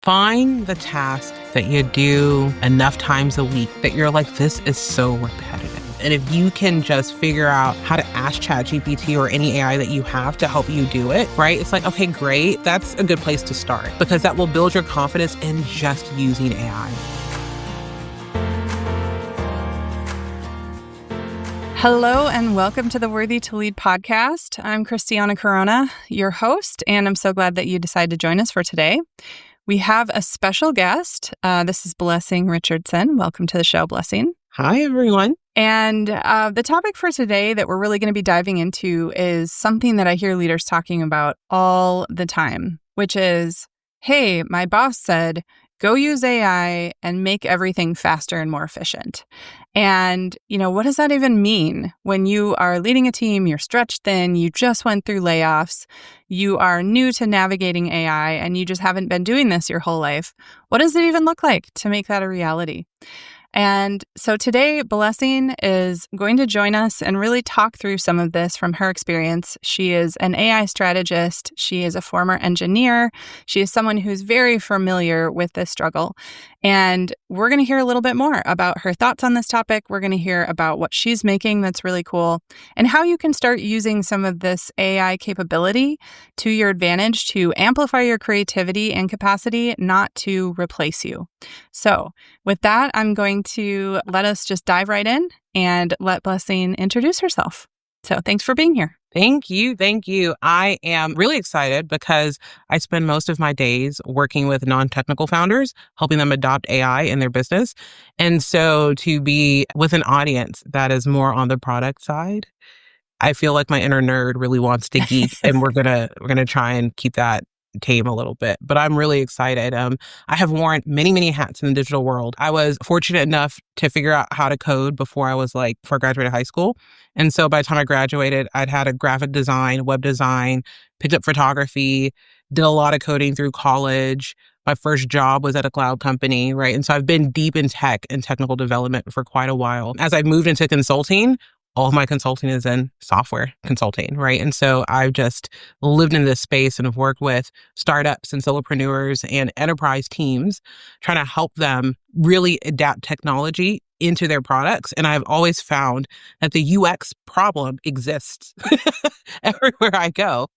Find the task that you do enough times a week that you're like, this is so repetitive. And if you can just figure out how to ask ChatGPT or any AI that you have to help you do it, right? It's like, okay, great. That's a good place to start because that will build your confidence in just using AI. Hello and welcome to the Worthy to Lead podcast. I'm Christiana Corona, your host, and I'm so glad that you decided to join us for today. We have a special guest. This is Blessing Richardson. Welcome to the show, Blessing. Hi, everyone. And the topic for today that we're really going to be diving into is something that I hear leaders talking about all the time, which is, hey, my boss said, go use AI and make everything faster and more efficient. And, what does that even mean when you are leading a team, you're stretched thin, you just went through layoffs, you are new to navigating AI, and you just haven't been doing this your whole life? What does it even look like to make that a reality? And so today, Blessing is going to join us and really talk through some of this from her experience. She is an AI strategist. She is a former engineer. She is someone who's very familiar with this struggle. And we're going to hear a little bit more about her thoughts on this topic. We're going to hear about what she's making that's really cool and how you can start using some of this AI capability to your advantage to amplify your creativity and capacity, not to replace you. So with that, I'm going to let us just dive right in and let Blessing introduce herself. So thanks for being here. Thank you. Thank you. I am really excited because I spend most of my days working with non-technical founders, helping them adopt AI in their business. And so to be with an audience that is more on the product side, I feel like my inner nerd really wants to geek and we're gonna try and keep that tame a little bit, but I'm really excited. I have worn many hats in the digital world. I was fortunate enough to figure out how to code before I graduated high school. And so by the time I graduated, I'd had a graphic design, web design, picked up photography, did a lot of coding through college. My first job was at a cloud company, right? And so I've been deep in tech and technical development for quite a while. As I moved into consulting, all of my consulting is in software consulting, right? And so I've just lived in this space and have worked with startups and solopreneurs and enterprise teams trying to help them really adapt technology into their products. And I've always found that the UX problem exists everywhere I go.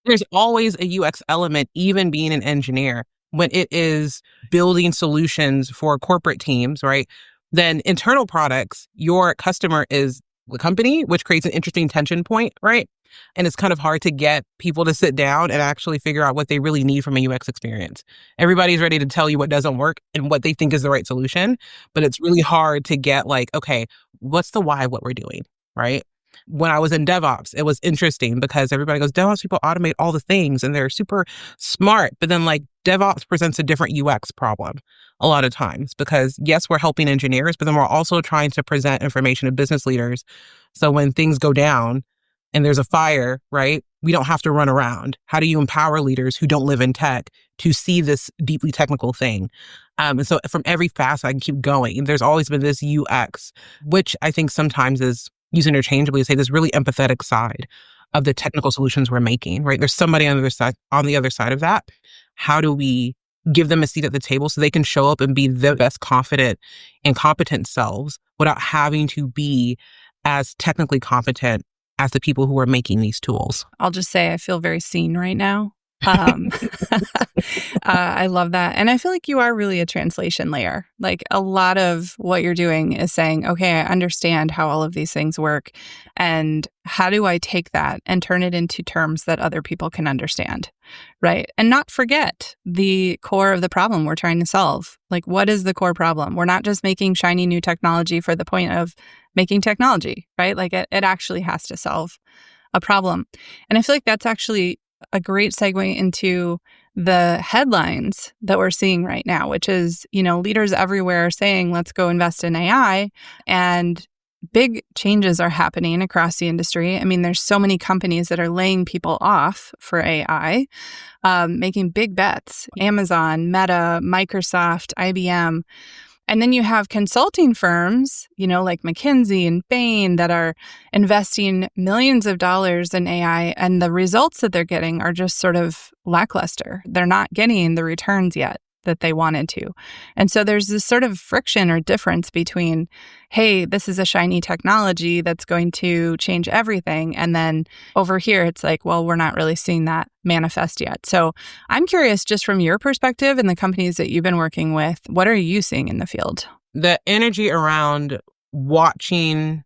There's always a UX element, even being an engineer, when it is building solutions for corporate teams, right? Then internal products, your customer is the company, which creates an interesting tension point, right? And it's kind of hard to get people to sit down and actually figure out what they really need from a UX experience. Everybody's ready to tell you what doesn't work and what they think is the right solution, but it's really hard to get okay, what's the why of what we're doing, right? When I was in DevOps, it was interesting because everybody goes, DevOps people automate all the things and they're super smart. But then DevOps presents a different UX problem a lot of times because yes, we're helping engineers, but then we're also trying to present information to business leaders. So when things go down and there's a fire, right, we don't have to run around. How do you empower leaders who don't live in tech to see this deeply technical thing? And so from every facet, I can keep going. There's always been this UX, which I think sometimes is used interchangeably to say this really empathetic side of the technical solutions we're making, right? There's somebody on the other side of that. How do we give them a seat at the table so they can show up and be the best confident and competent selves without having to be as technically competent as the people who are making these tools? I'll just say I feel very seen right now. I love that. And I feel like you are really a translation layer. A lot of what you're doing is saying, okay, I understand how all of these things work. And how do I take that and turn it into terms that other people can understand, right? And not forget the core of the problem we're trying to solve. What is the core problem? We're not just making shiny new technology for the point of making technology, right? It actually has to solve a problem. And I feel like that's actually a great segue into the headlines that we're seeing right now, which is, leaders everywhere saying, let's go invest in AI. And big changes are happening across the industry. I mean, there's so many companies that are laying people off for AI, making big bets. Amazon, Meta, Microsoft, IBM. And then you have consulting firms, like McKinsey and Bain that are investing millions of dollars in AI, and the results that they're getting are just sort of lackluster. They're not getting the returns yet. that they wanted to. And so there's this sort of friction or difference between, hey, this is a shiny technology that's going to change everything. And then over here, it's like, well, we're not really seeing that manifest yet. So I'm curious, just from your perspective and the companies that you've been working with, what are you seeing in the field? The energy around watching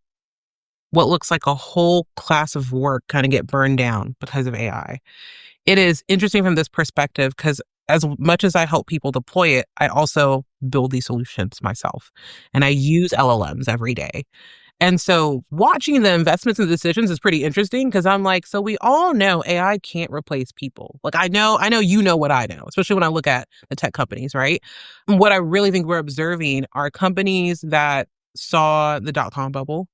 what looks like a whole class of work kind of get burned down because of AI. It is interesting from this perspective because as much as I help people deploy it, I also build these solutions myself. And I use LLMs every day. And so watching the investments and decisions is pretty interesting because I'm like, so we all know AI can't replace people. Like I know you know what I know, especially when I look at the tech companies, right? And what I really think we're observing are companies that saw the dot-com bubble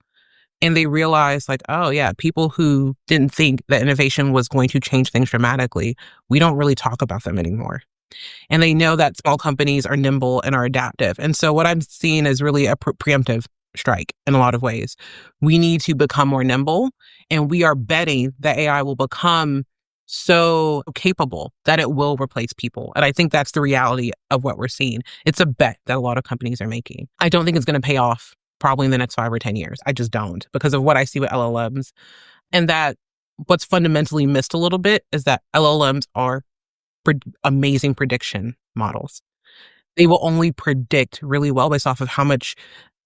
and they realized like, oh yeah, people who didn't think that innovation was going to change things dramatically, we don't really talk about them anymore. And they know that small companies are nimble and are adaptive. And so what I'm seeing is really a preemptive strike in a lot of ways. We need to become more nimble, and we are betting that AI will become so capable that it will replace people. And I think that's the reality of what we're seeing. It's a bet that a lot of companies are making. I don't think it's going to pay off probably in the next 5 or 10 years. I just don't, because of what I see with LLMs. And that what's fundamentally missed a little bit is that LLMs are amazing prediction models. They will only predict really well based off of how much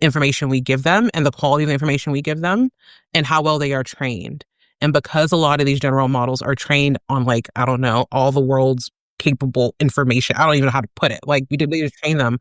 information we give them and the quality of the information we give them and how well they are trained. And because a lot of these general models are trained on like, I don't know, all the world's capable information, I don't even know how to put it. Like we just train them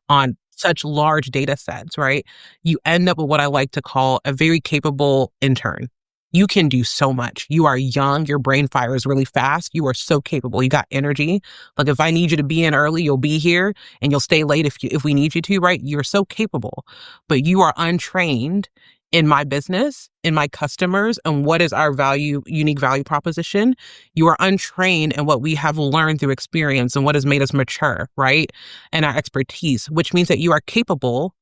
on such large data sets, right? You end up with what I like to call a very capable intern. You can do so much. You are young. Your brain fires really fast. You are so capable. You got energy. Like if I need you to be in early, you'll be here and you'll stay late if we need you to, right? You're so capable, but you are untrained in my business, in my customers, and what is our unique value proposition. You are untrained in what we have learned through experience and what has made us mature, right? And our expertise, which means that you are capable,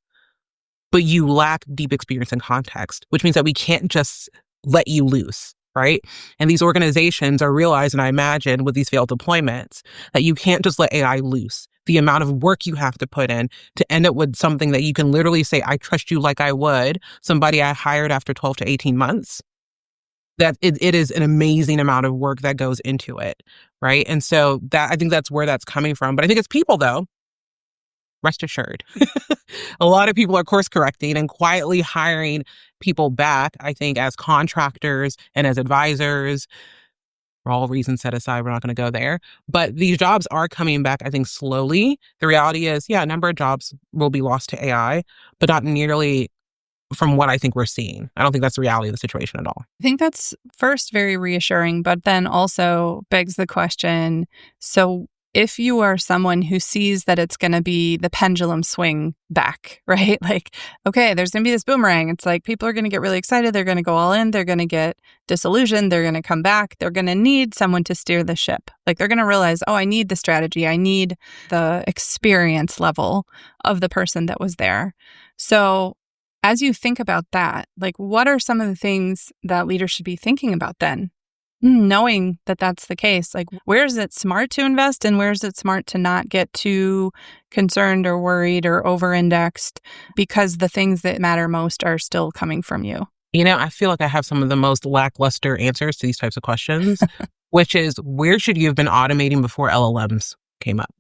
but you lack deep experience and context, which means that we can't just let you loose, right? And these organizations are realizing, I imagine, with these failed deployments, that you can't just let AI loose. The amount of work you have to put in to end up with something that you can literally say, I trust you like I would somebody I hired after 12 to 18 months, that it is an amazing amount of work that goes into it, right? And so that I think that's where that's coming from. But I think it's people, though. Rest assured. A lot of people are course correcting and quietly hiring people back, I think, as contractors and as advisors. For all reasons set aside, we're not going to go there. But these jobs are coming back, I think, slowly. The reality is, yeah, a number of jobs will be lost to AI, but not nearly from what I think we're seeing. I don't think that's the reality of the situation at all. I think that's first very reassuring, but then also begs the question, so if you are someone who sees that it's going to be the pendulum swing back, right? Like, okay, there's going to be this boomerang. It's like people are going to get really excited. They're going to go all in. They're going to get disillusioned. They're going to come back. They're going to need someone to steer the ship. Like they're going to realize, oh, I need the strategy. I need the experience level of the person that was there. So as you think about that, like what are some of the things that leaders should be thinking about then? Knowing that that's the case, like where is it smart to invest and where is it smart to not get too concerned or worried or over-indexed because the things that matter most are still coming from you? You know, I feel like I have some of the most lackluster answers to these types of questions, which is where should you have been automating before LLMs came up?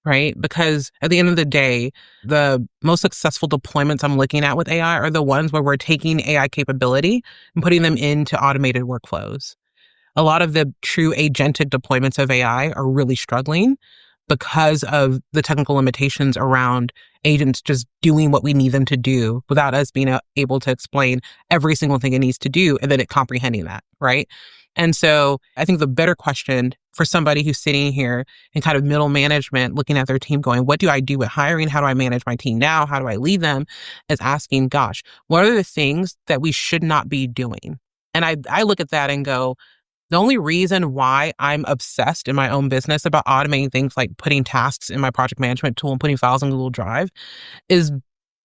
Right? Because at the end of the day, the most successful deployments I'm looking at with AI are the ones where we're taking AI capability and putting them into automated workflows. A lot of the true agentic deployments of AI are really struggling because of the technical limitations around agents just doing what we need them to do without us being able to explain every single thing it needs to do and then it comprehending that, right? And so I think the better question for somebody who's sitting here in kind of middle management, looking at their team going, what do I do with hiring? How do I manage my team now? How do I lead them? Is asking, gosh, what are the things that we should not be doing? And I look at that and go, the only reason why I'm obsessed in my own business about automating things like putting tasks in my project management tool and putting files in Google Drive is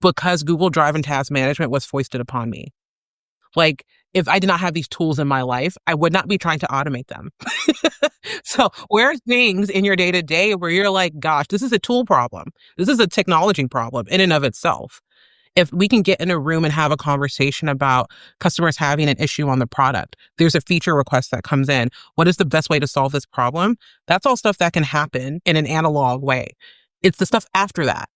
because Google Drive and task management was foisted upon me. Like if I did not have these tools in my life, I would not be trying to automate them. So where are things in your day to day where you're like, gosh, this is a tool problem. This is a technology problem in and of itself. If we can get in a room and have a conversation about customers having an issue on the product, there's a feature request that comes in. What is the best way to solve this problem? That's all stuff that can happen in an analog way. It's the stuff after that.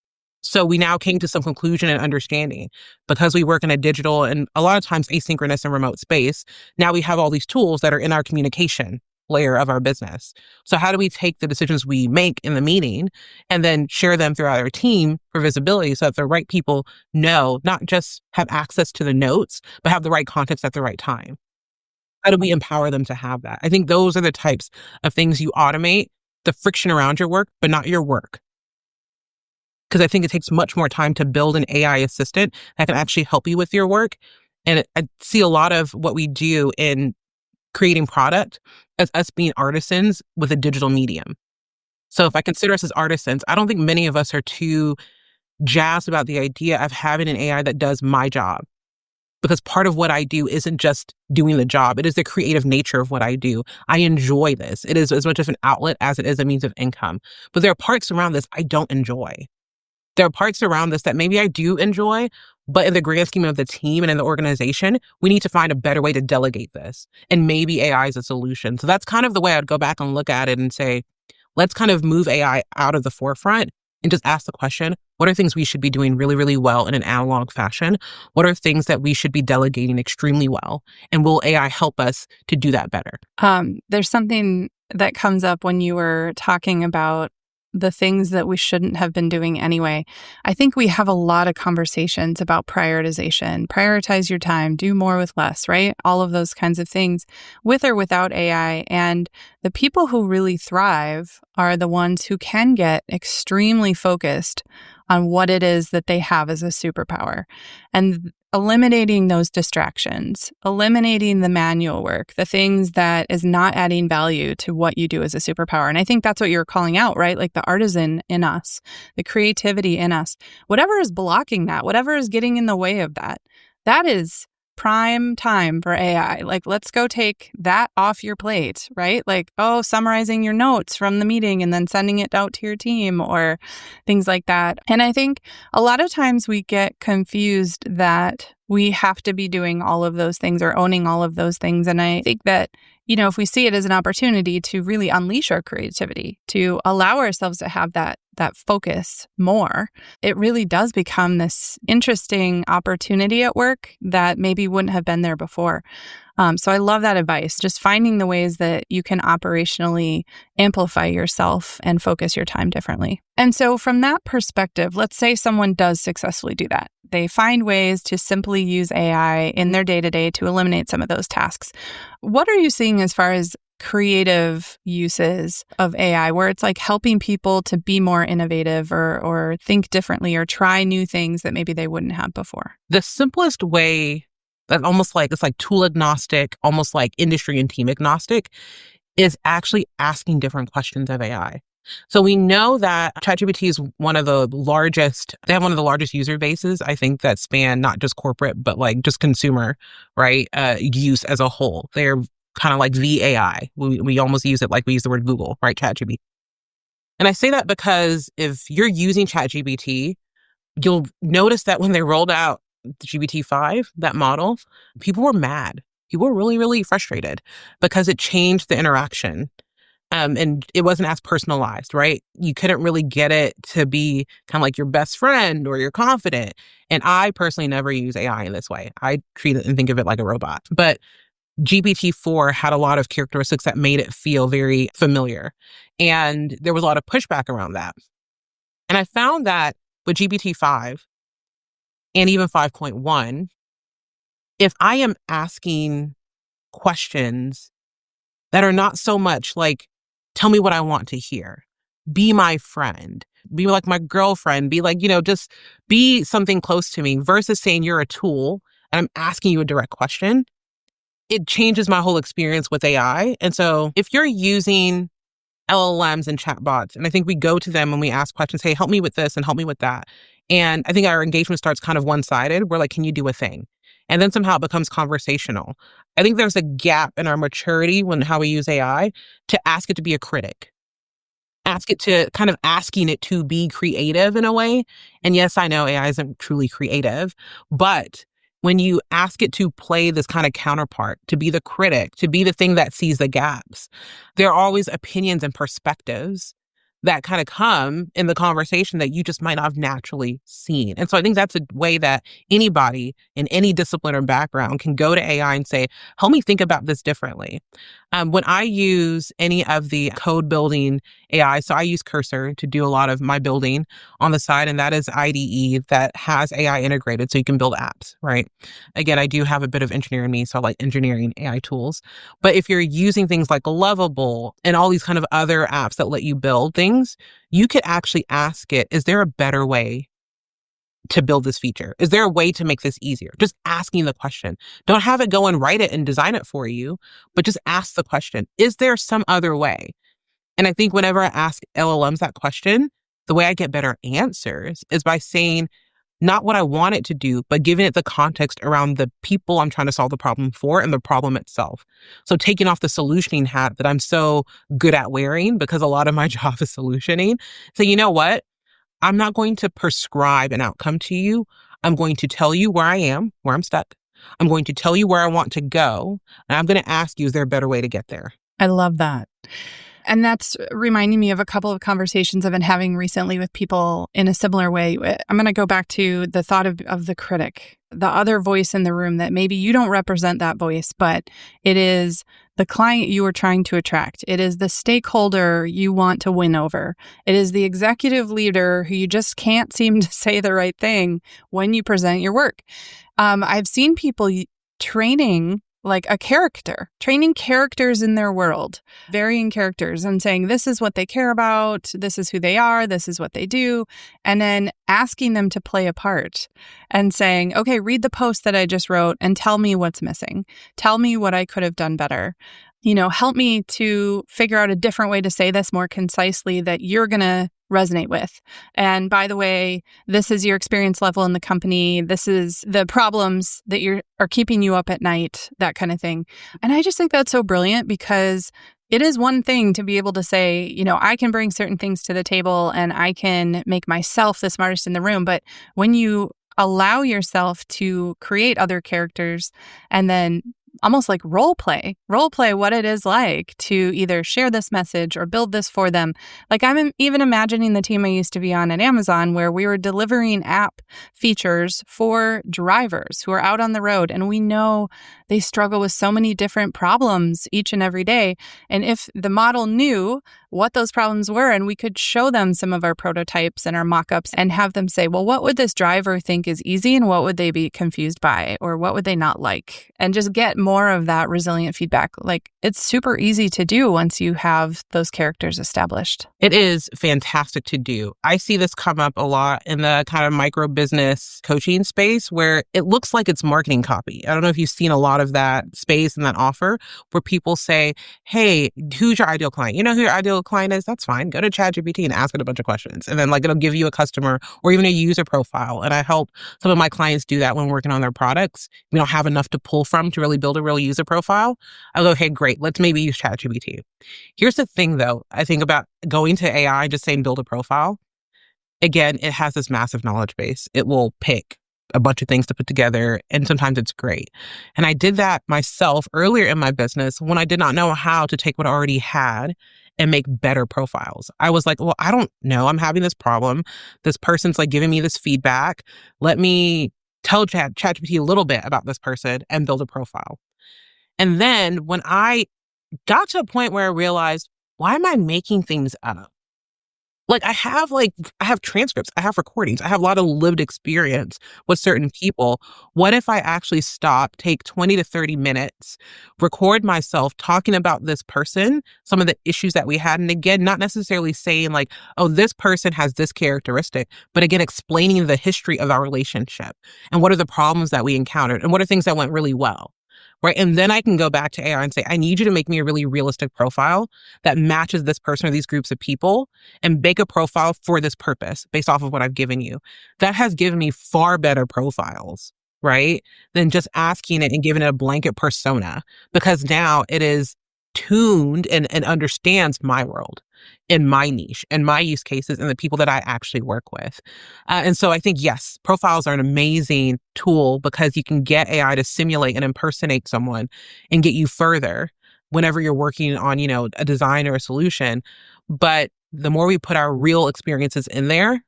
So we now came to some conclusion and understanding because we work in a digital and a lot of times asynchronous and remote space. Now we have all these tools that are in our communication layer of our business. So how do we take the decisions we make in the meeting and then share them throughout our team for visibility so that the right people know, not just have access to the notes, but have the right context at the right time? How do we empower them to have that? I think those are the types of things you automate, the friction around your work, but not your work. Because I think it takes much more time to build an AI assistant that can actually help you with your work. And I see a lot of what we do in creating product as us being artisans with a digital medium. So if I consider us as artisans, I don't think many of us are too jazzed about the idea of having an AI that does my job. Because part of what I do isn't just doing the job. It is the creative nature of what I do. I enjoy this. It is as much of an outlet as it is a means of income. But there are parts around this I don't enjoy. There are parts around this that maybe I do enjoy, but in the grand scheme of the team and in the organization, we need to find a better way to delegate this. And maybe AI is a solution. So that's kind of the way I'd go back and look at it and say, let's kind of move AI out of the forefront and just ask the question, what are things we should be doing really, really well in an analog fashion? What are things that we should be delegating extremely well? And will AI help us to do that better? There's something that comes up when you were talking about the things that we shouldn't have been doing anyway. I think we have a lot of conversations about prioritization, prioritize your time, do more with less, right? All of those kinds of things with or without AI. And the people who really thrive are the ones who can get extremely focused on what it is that they have as a superpower. And eliminating those distractions, eliminating the manual work, the things that is not adding value to what you do as a superpower. And I think that's what you're calling out, right? Like the artisan in us, the creativity in us, whatever is blocking that, whatever is getting in the way of that, that is prime time for AI. Like, let's go take that off your plate, right? Like, summarizing your notes from the meeting and then sending it out to your team or things like that. And I think a lot of times we get confused that we have to be doing all of those things or owning all of those things. And I think that, if we see it as an opportunity to really unleash our creativity, to allow ourselves to have that focus more, it really does become this interesting opportunity at work that maybe wouldn't have been there before. So I love that advice, just finding the ways that you can operationally amplify yourself and focus your time differently. And so from that perspective, let's say someone does successfully do that. They find ways to simply use AI in their day-to-day to eliminate some of those tasks. What are you seeing as far as creative uses of AI where it's like helping people to be more innovative or think differently or try new things that maybe they wouldn't have before? The simplest way that almost like it's like tool agnostic, almost like industry and team agnostic, is actually asking different questions of AI. So we know that ChatGPT is one of the largest, they have one of the largest user bases, I think, that span not just corporate, but like just consumer, right? Use as a whole. They're kind of like the AI. We almost use it like we use the word Google, right? ChatGPT. And I say that because if you're using ChatGPT, you'll notice that when they rolled out the GPT-5, that model, people were mad. People were really, really frustrated because it changed the interaction. And it wasn't as personalized, right? You couldn't really get it to be kind of like your best friend or your confidant. And I personally never use AI in this way. I treat it and think of it like a robot. But GPT-4 had a lot of characteristics that made it feel very familiar. And there was a lot of pushback around that. And I found that with GPT-5 and even 5.1, if I am asking questions that are not so much like, tell me what I want to hear, be my friend, be like my girlfriend, be like, just be something close to me versus saying you're a tool and I'm asking you a direct question, it changes my whole experience with AI. And so if you're using LLMs and chatbots, and I think we go to them and we ask questions, hey, help me with this and help me with that. And I think our engagement starts kind of one-sided. We're like, can you do a thing? and then somehow it becomes conversational. I think there's a gap in our maturity when how we use AI to ask it to be a critic. Ask it to kind of asking it to be creative in a way. And yes, I know AI isn't truly creative, but when you ask it to play this kind of counterpart, to be the critic, to be the thing that sees the gaps, there are always opinions and perspectives that kind of come in the conversation that you just might not have naturally seen. And so I think that's a way that anybody in any discipline or background can go to AI and say, help me think about this differently. When I use any of the code building AI, so I use Cursor to do a lot of my building on the side, and that is IDE that has AI integrated so you can build apps, right? Again, I do have a bit of engineering in me, so I like engineering AI tools. But if you're using things like Lovable and all these kind of other apps that let you build things, you could actually ask it, is there a better way to build this feature? Is there a way to make this easier? Just asking the question. Don't have it go and write it and design it for you, but just ask the question. Is there some other way? And I think whenever I ask LLMs that question, the way I get better answers is by saying not what I want it to do, but giving it the context around the people I'm trying to solve the problem for and the problem itself. So taking off the solutioning hat that I'm so good at wearing because a lot of my job is solutioning. So you know what? I'm not going to prescribe an outcome to you. I'm going to tell you where I am, where I'm stuck. I'm going to tell you where I want to go. And I'm going to ask you, is there a better way to get there? I love that. And that's reminding me of a couple of conversations I've been having recently with people in a similar way. I'm going to go back to the thought of the critic, the other voice in the room that maybe you don't represent that voice, but it is the client you are trying to attract. It is the stakeholder you want to win over. It is the executive leader who you just can't seem to say the right thing when you present your work. I've seen people training like a character, training characters in their world, varying characters and saying, this is what they care about, this is who they are, this is what they do, and then asking them to play a part and saying, okay, read the post that I just wrote and tell me what's missing. Tell me what I could have done better. Help me to figure out a different way to say this more concisely that you're going to resonate with. And by the way, this is your experience level in the company. This is the problems that are keeping you up at night, that kind of thing. And I just think that's so brilliant because it is one thing to be able to say, I can bring certain things to the table and I can make myself the smartest in the room. But when you allow yourself to create other characters and then almost like role play what it is like to either share this message or build this for them. Like I'm even imagining the team I used to be on at Amazon where we were delivering app features for drivers who are out on the road. And we know they struggle with so many different problems each and every day. And if the model knew what those problems were and we could show them some of our prototypes and our mock-ups and have them say, well, what would this driver think is easy and what would they be confused by or what would they not like? And just get more of that resilient feedback. Like it's super easy to do once you have those characters established. It is fantastic to do. I see this come up a lot in the kind of micro business coaching space where it looks like it's marketing copy. I don't know if you've seen a lot of that space and that offer where people say, hey, who's your ideal client? You know who your ideal client is? That's fine. Go to ChatGPT and ask it a bunch of questions. And then it'll give you a customer or even a user profile. And I help some of my clients do that when working on their products. We don't have enough to pull from to really build a real user profile. I go, hey, great. Let's maybe use ChatGPT. Here's the thing though. I think about going to AI, just saying build a profile. Again, it has this massive knowledge base. It will pick a bunch of things to put together, and sometimes it's great. And I did that myself earlier in my business when I did not know how to take what I already had and make better profiles. I was like, well, I don't know. I'm having this problem. This person's giving me this feedback. Let me tell ChatGPT a little bit about this person and build a profile. And then when I got to a point where I realized, why am I making things up? I have transcripts, I have recordings, I have a lot of lived experience with certain people. What if I actually take 20 to 30 minutes, record myself talking about this person, some of the issues that we had. And again, not necessarily saying oh, this person has this characteristic, but again, explaining the history of our relationship and what are the problems that we encountered and what are things that went really well. Right. And then I can go back to AI and say, I need you to make me a really realistic profile that matches this person or these groups of people and make a profile for this purpose based off of what I've given you. That has given me far better profiles right? Than just asking it and giving it a blanket persona, because now it is tuned and understands my world and my niche and my use cases and the people that I actually work with. And so I think, yes, profiles are an amazing tool because you can get AI to simulate and impersonate someone and get you further whenever you're working on, a design or a solution. But the more we put our real experiences in there,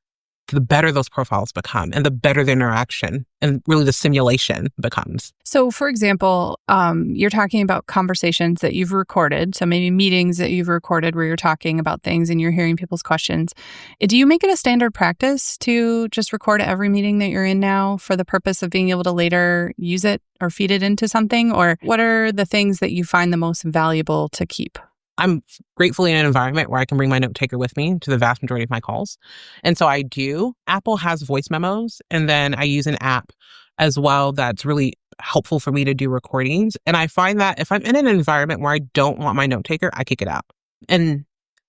the better those profiles become and the better the interaction and really the simulation becomes. So, for example, you're talking about conversations that you've recorded. So maybe meetings that you've recorded where you're talking about things and you're hearing people's questions. Do you make it a standard practice to just record every meeting that you're in now for the purpose of being able to later use it or feed it into something? Or what are the things that you find the most valuable to keep? I'm gratefully in an environment where I can bring my note taker with me to the vast majority of my calls. And so I do. Apple has voice memos, and then I use an app as well that's really helpful for me to do recordings. And I find that if I'm in an environment where I don't want my note taker, I kick it out. And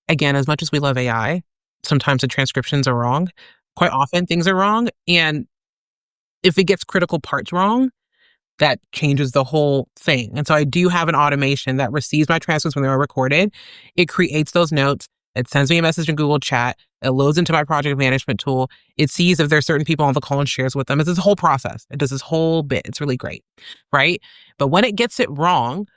again, as much as we love AI, sometimes the transcriptions are wrong. Quite often things are wrong. And if it gets critical parts wrong, that changes the whole thing. And so I do have an automation that receives my transcripts when they are recorded. It creates those notes. It sends me a message in Google Chat. It loads into my project management tool. It sees if there's certain people on the call and shares with them. It's this whole process. It does this whole bit. It's really great, right? But when it gets it wrong,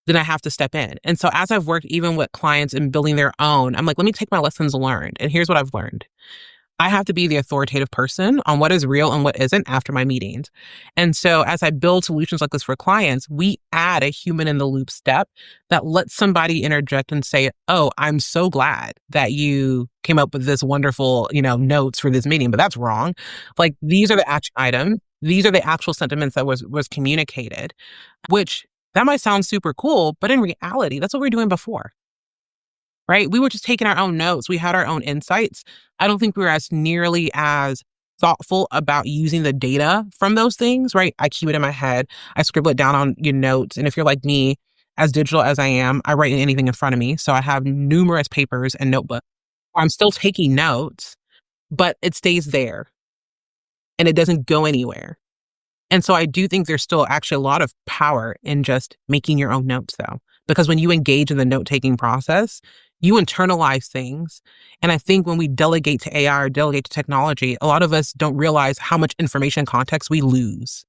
then I have to step in. And so as I've worked even with clients in building their own, I'm like, let me take my lessons learned. And here's what I've learned. I have to be the authoritative person on what is real and what isn't after my meetings. And so as I build solutions like this for clients, we add a human in the loop step that lets somebody interject and say, oh, I'm so glad that you came up with this wonderful, notes for this meeting, but that's wrong. Like, these are the action items. These are the actual sentiments that was communicated, which that might sound super cool, but in reality, that's what we were doing before. Right? We were just taking our own notes. We had our own insights. I don't think we were as nearly as thoughtful about using the data from those things, right? I keep it in my head. I scribble it down on your notes. And if you're like me, as digital as I am, I write anything in front of me. So I have numerous papers and notebooks. I'm still taking notes, but it stays there and it doesn't go anywhere. And so I do think there's still actually a lot of power in just making your own notes, though, because when you engage in the note-taking process, you internalize things. And I think when we delegate to AI or delegate to technology, a lot of us don't realize how much information context we lose.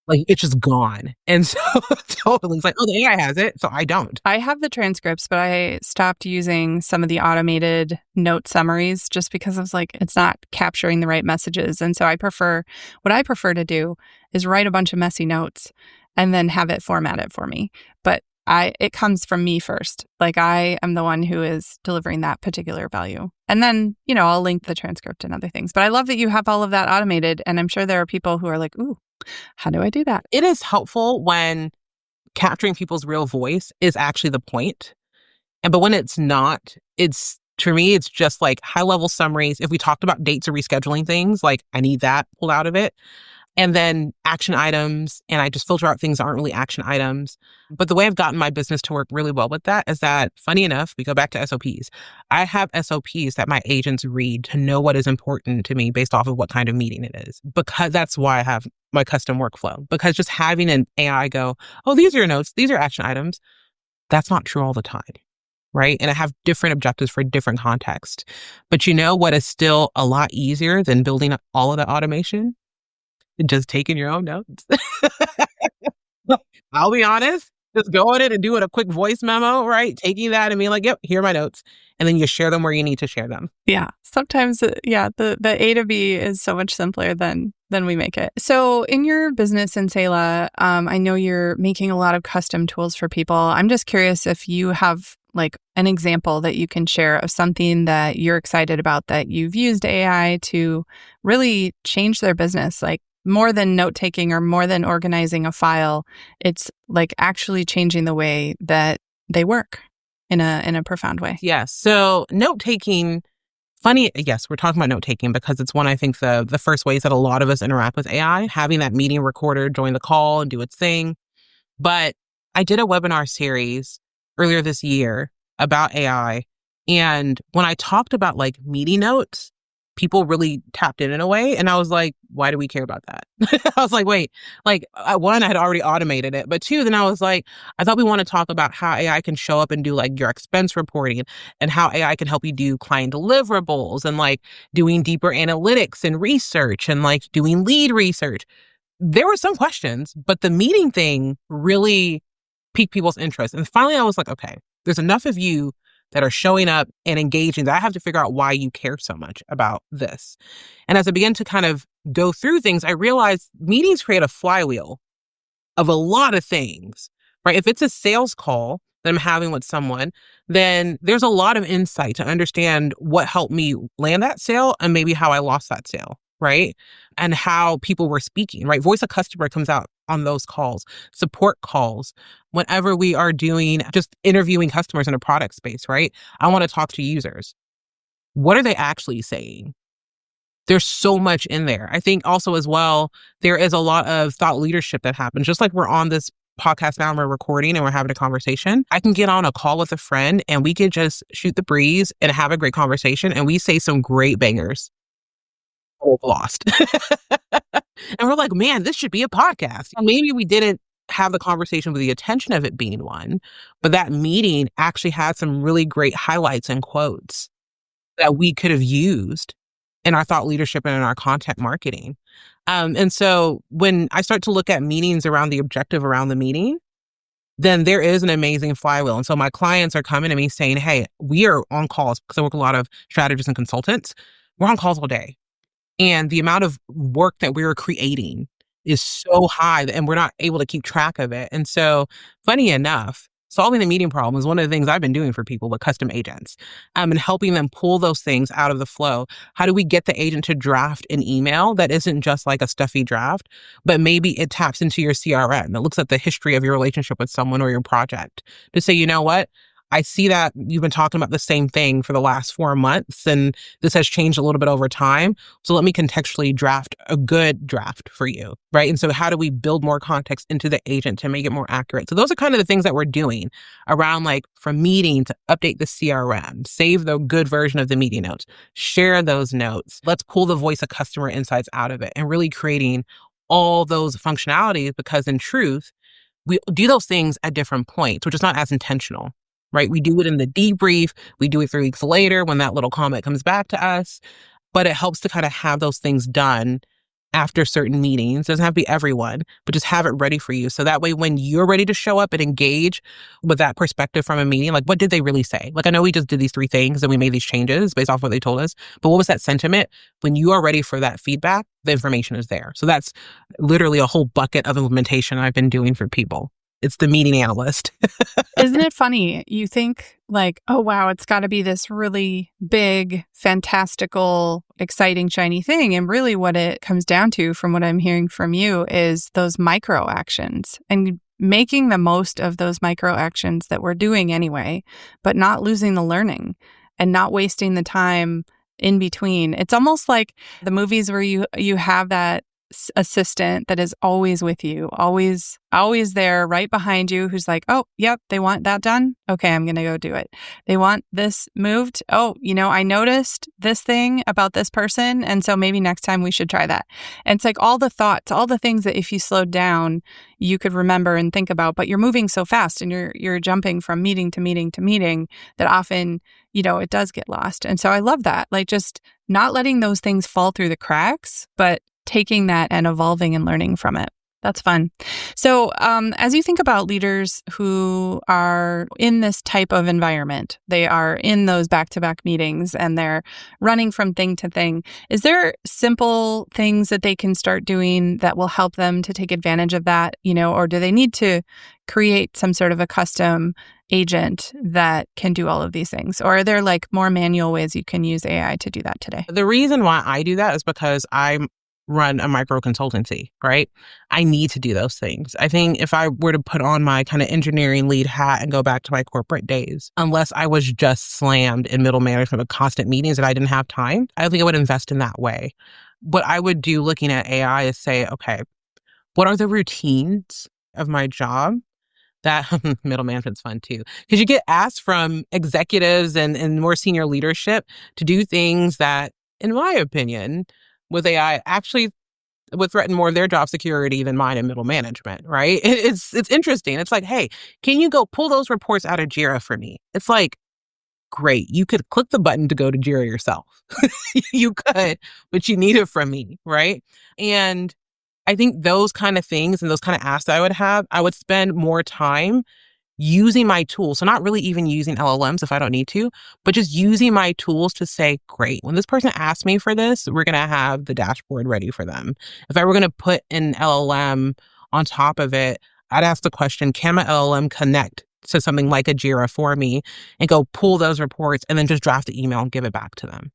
Like, it's just gone. And so totally, it's like, oh, the AI has it, so I don't. I have the transcripts, but I stopped using some of the automated note summaries just because I was like, it's not capturing the right messages. And so what I prefer to do is write a bunch of messy notes and then have it format it for me. But it comes from me first. Like, I am the one who is delivering that particular value. And then, I'll link the transcript and other things. But I love that you have all of that automated. And I'm sure there are people who are like, ooh, how do I do that? It is helpful when capturing people's real voice is actually the point. But when it's not, for me, it's just like high-level summaries. If we talked about dates or rescheduling things, like, I need that pulled out of it. And then action items, and I just filter out things that aren't really action items. But the way I've gotten my business to work really well with that is that, funny enough, we go back to SOPs. I have SOPs that my agents read to know what is important to me based off of what kind of meeting it is. Because that's why I have my custom workflow. Because just having an AI go, oh, these are your notes, these are action items, that's not true all the time. Right? And I have different objectives for different contexts. But you know what is still a lot easier than building all of the automation? Just taking your own notes. I'll be honest, just going in and doing a quick voice memo, right? Taking that and being like, yep, here are my notes. And then you share them where you need to share them. Yeah. Sometimes, the A to B is so much simpler than we make it. So in your business in Selah, I know you're making a lot of custom tools for people. I'm just curious if you have like an example that you can share of something that you're excited about that you've used AI to really change their business, like more than note-taking or more than organizing a file. It's like actually changing the way that they work in a profound way. Yes. So note-taking, funny, yes, we're talking about note-taking because it's one, I think, the first ways that a lot of us interact with AI, having that meeting recorder join the call and do its thing. But I did a webinar series earlier this year about AI. And when I talked about like meeting notes, people really tapped in a way. And I was like, why do we care about that? I was like, wait, like one, I had already automated it. But two, then I was like, I thought we want to talk about how AI can show up and do like your expense reporting and how AI can help you do client deliverables and like doing deeper analytics and research and like doing lead research. There were some questions, but the meeting thing really piqued people's interest. And finally, I was like, okay, there's enough of you that are showing up and engaging that I have to figure out why you care so much about this. And as I began to kind of go through things, I realized meetings create a flywheel of a lot of things, right? If it's a sales call that I'm having with someone, then there's a lot of insight to understand what helped me land that sale and maybe how I lost that sale, right? And how people were speaking, right? Voice of customer comes out on those calls, support calls, whenever we are doing just interviewing customers in a product space, right? I want to talk to users. What are they actually saying? There's so much in there. I think also as well, there is a lot of thought leadership that happens. Just like we're on this podcast now and we're recording and we're having a conversation. I can get on a call with a friend and we could just shoot the breeze and have a great conversation. And we say some great bangers. We're lost. And we're like, man, this should be a podcast. And maybe we didn't have the conversation with the intention of it being one, but that meeting actually had some really great highlights and quotes that we could have used in our thought leadership and in our content marketing. And so when I start to look at meetings around the objective around the meeting, then there is an amazing flywheel. And so my clients are coming to me saying, hey, we are on calls because I work with a lot of strategists and consultants. We're on calls all day. And the amount of work that we're creating is so high and we're not able to keep track of it. And so funny enough, solving the meeting problem is one of the things I've been doing for people with custom agents, and helping them pull those things out of the flow. How do we get the agent to draft an email that isn't just like a stuffy draft, but maybe it taps into your CRM. It looks at the history of your relationship with someone or your project to say, you know what? I see that you've been talking about the same thing for the last 4 months, and this has changed a little bit over time. So let me contextually draft a good draft for you, right? And so how do we build more context into the agent to make it more accurate? So those are kind of the things that we're doing around like from meeting to update the CRM, save the good version of the meeting notes, share those notes. Let's pull the voice of customer insights out of it and really creating all those functionalities, because in truth, we do those things at different points, which is not as intentional. Right? We do it in the debrief. We do it 3 weeks later when that little comment comes back to us. But it helps to kind of have those things done after certain meetings. It doesn't have to be everyone, but just have it ready for you. So that way, when you're ready to show up and engage with that perspective from a meeting, like what did they really say? Like I know we just did these 3 things and we made these changes based off what they told us, but what was that sentiment? When you are ready for that feedback, the information is there. So that's literally a whole bucket of implementation I've been doing for people. It's the meeting analyst. Isn't it funny? You think like, oh, wow, it's got to be this really big, fantastical, exciting, shiny thing. And really what it comes down to, from what I'm hearing from you, is those micro actions and making the most of those micro actions that we're doing anyway, but not losing the learning and not wasting the time in between. It's almost like the movies where you have that assistant that is always with you, always there right behind you, who's like, oh, yep, they want that done. Okay, I'm going to go do it. They want this moved. Oh, I noticed this thing about this person. And so maybe next time we should try that. And it's like all the thoughts, all the things that if you slowed down, you could remember and think about, but you're moving so fast and you're jumping from meeting to meeting to meeting that often, it does get lost. And so I love that. Like just not letting those things fall through the cracks, but taking that and evolving and learning from it. That's fun. So as you think about leaders who are in this type of environment, they are in those back-to-back meetings and they're running from thing to thing, is there simple things that they can start doing that will help them to take advantage of that, or do they need to create some sort of a custom agent that can do all of these things? Or are there like more manual ways you can use AI to do that today? The reason why I do that is because I'm run a micro consultancy, right? I need to do those things. I think if I were to put on my kind of engineering lead hat and go back to my corporate days, unless I was just slammed in middle management with constant meetings that I didn't have time, I don't think I would invest in that way. What I would do looking at AI is say, okay, what are the routines of my job? That middle management's fun too. Because you get asked from executives and more senior leadership to do things that in my opinion, with AI actually would threaten more of their job security than mine in middle management, right? It's interesting. It's like, hey, can you go pull those reports out of Jira for me? It's like, great. You could click the button to go to Jira yourself. You could, but you need it from me, right? And I think those kind of things and those kind of asks I would have, I would spend more time using my tools. So not really even using LLMs if I don't need to, but just using my tools to say, great, when this person asks me for this, we're going to have the dashboard ready for them. If I were going to put an LLM on top of it, I'd ask the question, can my LLM connect to something like a Jira for me and go pull those reports and then just draft the email and give it back to them?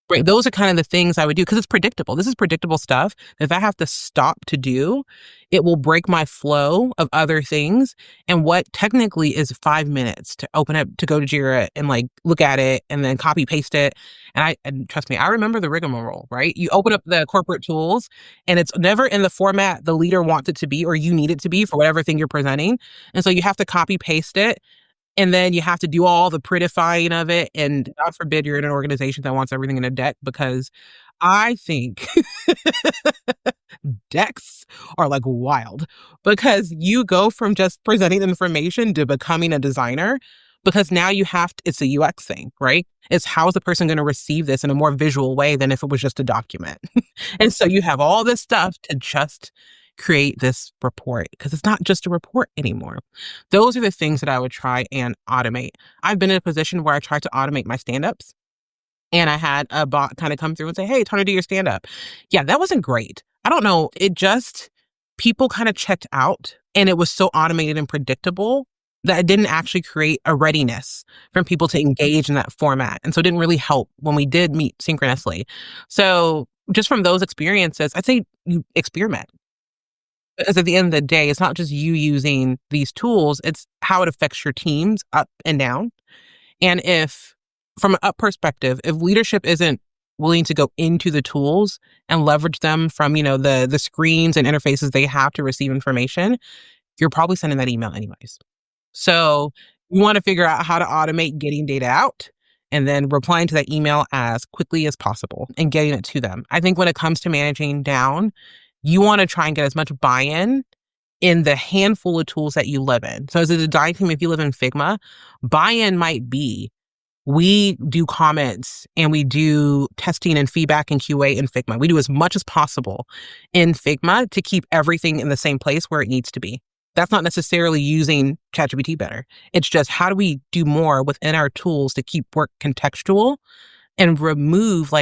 Right. Those are kind of the things I would do because it's predictable. This is predictable stuff. If I have to stop to do, it will break my flow of other things. And what technically is 5 minutes to open up, to go to Jira and like look at it and then copy paste it. And trust me, I remember the rigmarole, right? You open up the corporate tools and it's never in the format the leader wants it to be or you need it to be for whatever thing you're presenting. And so you have to copy paste it. And then you have to do all the prettifying of it. And God forbid you're in an organization that wants everything in a deck because I think decks are like wild because you go from just presenting information to becoming a designer because now you have to, it's a UX thing, right? It's how is the person going to receive this in a more visual way than if it was just a document. And so you have all this stuff to just create this report because it's not just a report anymore. Those are the things that I would try and automate. I've been in a position where I tried to automate my stand-ups and I had a bot kind of come through and say, hey, Tony, do your stand-up. Yeah, that wasn't great. I don't know. People kind of checked out and it was so automated and predictable that it didn't actually create a readiness from people to engage in that format. And so it didn't really help when we did meet synchronously. So just from those experiences, I'd say you experiment. Because at the end of the day, it's not just you using these tools, it's how it affects your teams up and down. And if, from an up perspective, if leadership isn't willing to go into the tools and leverage them from, the screens and interfaces they have to receive information, you're probably sending that email anyways. So you want to figure out how to automate getting data out and then replying to that email as quickly as possible and getting it to them. I think when it comes to managing down, you want to try and get as much buy-in in the handful of tools that you live in. So as a design team, if you live in Figma, buy-in might be, we do comments and we do testing and feedback and QA in Figma. We do as much as possible in Figma to keep everything in the same place where it needs to be. That's not necessarily using ChatGPT better. It's just how do we do more within our tools to keep work contextual and remove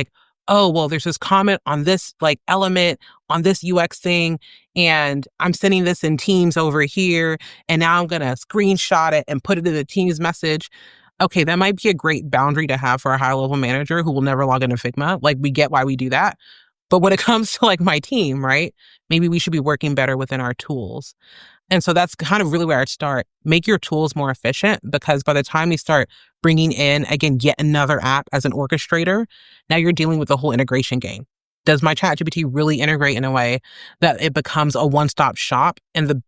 oh, well, there's this comment on this element on this UX thing, and I'm sending this in Teams over here, and now I'm going to screenshot it and put it in the Teams message. Okay, that might be a great boundary to have for a high-level manager who will never log into Figma. We get why we do that. But when it comes to my team, right, maybe we should be working better within our tools. And so that's kind of really where I'd start. Make your tools more efficient because by the time you start bringing in, again, yet another app as an orchestrator, now you're dealing with the whole integration game. Does my ChatGPT really integrate in a way that it becomes a one-stop shop? And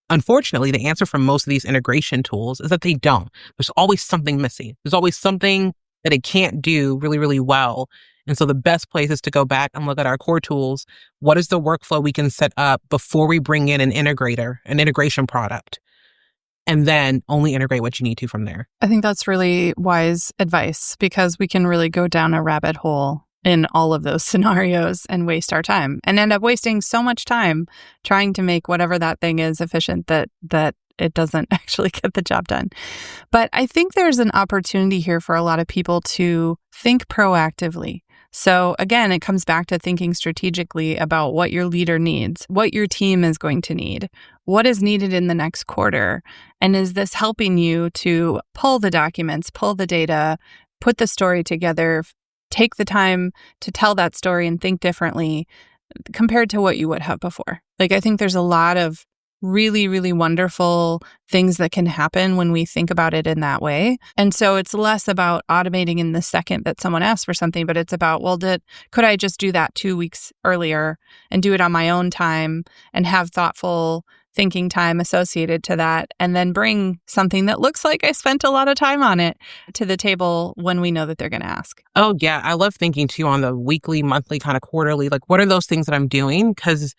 unfortunately, the answer for most of these integration tools is that they don't. There's always something missing. There's always something that it can't do really, really well. And so the best place is to go back and look at our core tools. What is the workflow we can set up before we bring in an integrator, an integration product, and then only integrate what you need to from there? I think that's really wise advice because we can really go down a rabbit hole in all of those scenarios and waste our time and end up wasting so much time trying to make whatever that thing is efficient that it doesn't actually get the job done. But I think there's an opportunity here for a lot of people to think proactively. So again, it comes back to thinking strategically about what your leader needs, what your team is going to need, what is needed in the next quarter. And is this helping you to pull the documents, pull the data, put the story together, take the time to tell that story and think differently compared to what you would have before? I think there's a lot of really, really wonderful things that can happen when we think about it in that way. And so it's less about automating in the second that someone asks for something, but it's about, could I just do that 2 weeks earlier and do it on my own time and have thoughtful thinking time associated to that, and then bring something that looks like I spent a lot of time on it to the table when we know that they're going to ask. Oh, yeah. I love thinking too on the weekly, monthly, kind of quarterly, like what are those things that I'm doing? Because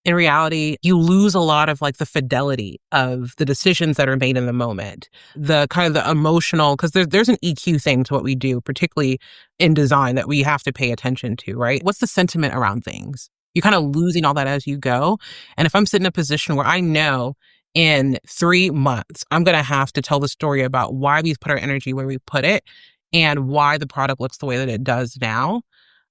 in reality, you lose a lot of like the fidelity of the decisions that are made in the moment, the kind of the emotional, because there's an EQ thing to what we do, particularly in design, that we have to pay attention to, right? What's the sentiment around things? You're kind of losing all that as you go. And if I'm sitting in a position where I know in 3 months, I'm going to have to tell the story about why we put our energy where we put it and why the product looks the way that it does now,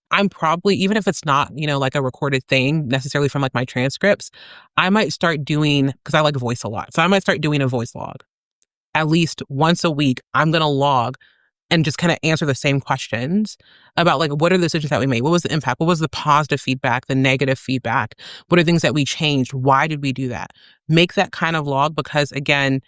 I'm probably, even if it's not, like a recorded thing necessarily from like my transcripts, I might start doing, because I like voice a lot. So I might start doing a voice log. At least once a week, I'm going to log and just kind of answer the same questions about like, what are the decisions that we made? What was the impact? What was the positive feedback, the negative feedback? What are things that we changed? Why did we do that? Make that kind of log because again,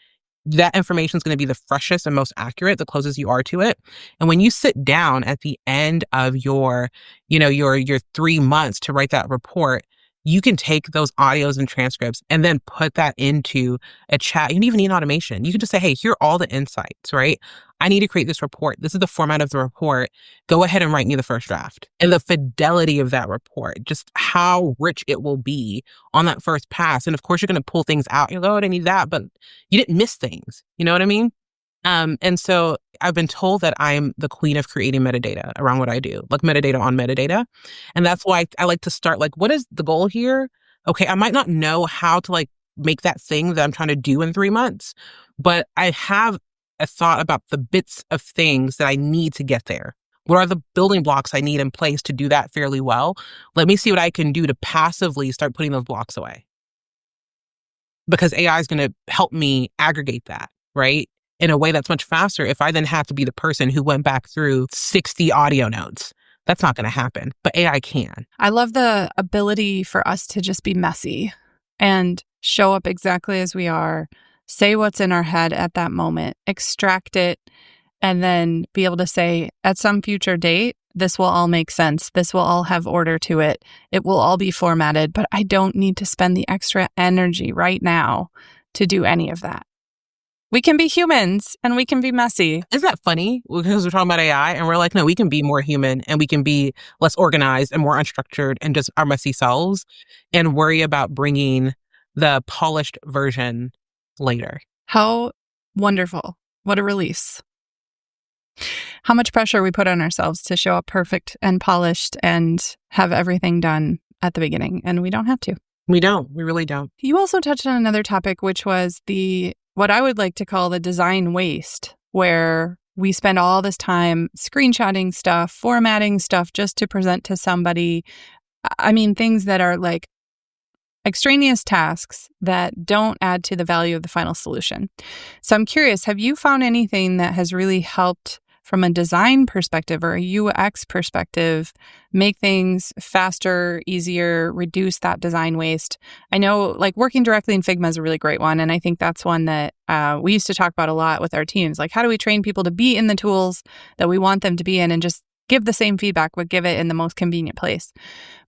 that information is going to be the freshest and most accurate, the closest you are to it. And when you sit down at the end of your 3 months to write that report, you can take those audios and transcripts and then put that into a chat. You don't even need automation. You can just say, hey, here are all the insights, right? I need to create this report. This is the format of the report. Go ahead and write me the first draft. And the fidelity of that report, just how rich it will be on that first pass. And of course, you're going to pull things out. You'll go, oh, I need that, but you didn't miss things. You know what I mean? And so I've been told that I'm the queen of creating metadata around what I do, like metadata on metadata. And that's why I like to start like, what is the goal here? Okay, I might not know how to like make that thing that I'm trying to do in 3 months, but I have a thought about the bits of things that I need to get there. What are the building blocks I need in place to do that fairly well? Let me see what I can do to passively start putting those blocks away. Because AI is going to help me aggregate that, right? In a way that's much faster if I then have to be the person who went back through 60 audio notes. That's not going to happen, but AI can. I love the ability for us to just be messy and show up exactly as we are, say what's in our head at that moment, extract it, and then be able to say, at some future date, this will all make sense. This will all have order to it. It will all be formatted, but I don't need to spend the extra energy right now to do any of that. We can be humans and we can be messy. Isn't that funny? Because we're talking about AI and we're like, no, we can be more human and we can be less organized and more unstructured and just our messy selves and worry about bringing the polished version later. How wonderful. What a release. How much pressure we put on ourselves to show up perfect and polished and have everything done at the beginning. And we don't have to. We don't. We really don't. You also touched on another topic, which was what I would like to call the design waste, where we spend all this time screenshotting stuff, formatting stuff just to present to somebody. I mean, things that are like extraneous tasks that don't add to the value of the final solution. So I'm curious, have you found anything that has really helped from a design perspective or a UX perspective, make things faster, easier, reduce that design waste? I know like working directly in Figma is a really great one. And I think that's one that we used to talk about a lot with our teams. Like, how do we train people to be in the tools that we want them to be in and just give the same feedback, but give it in the most convenient place?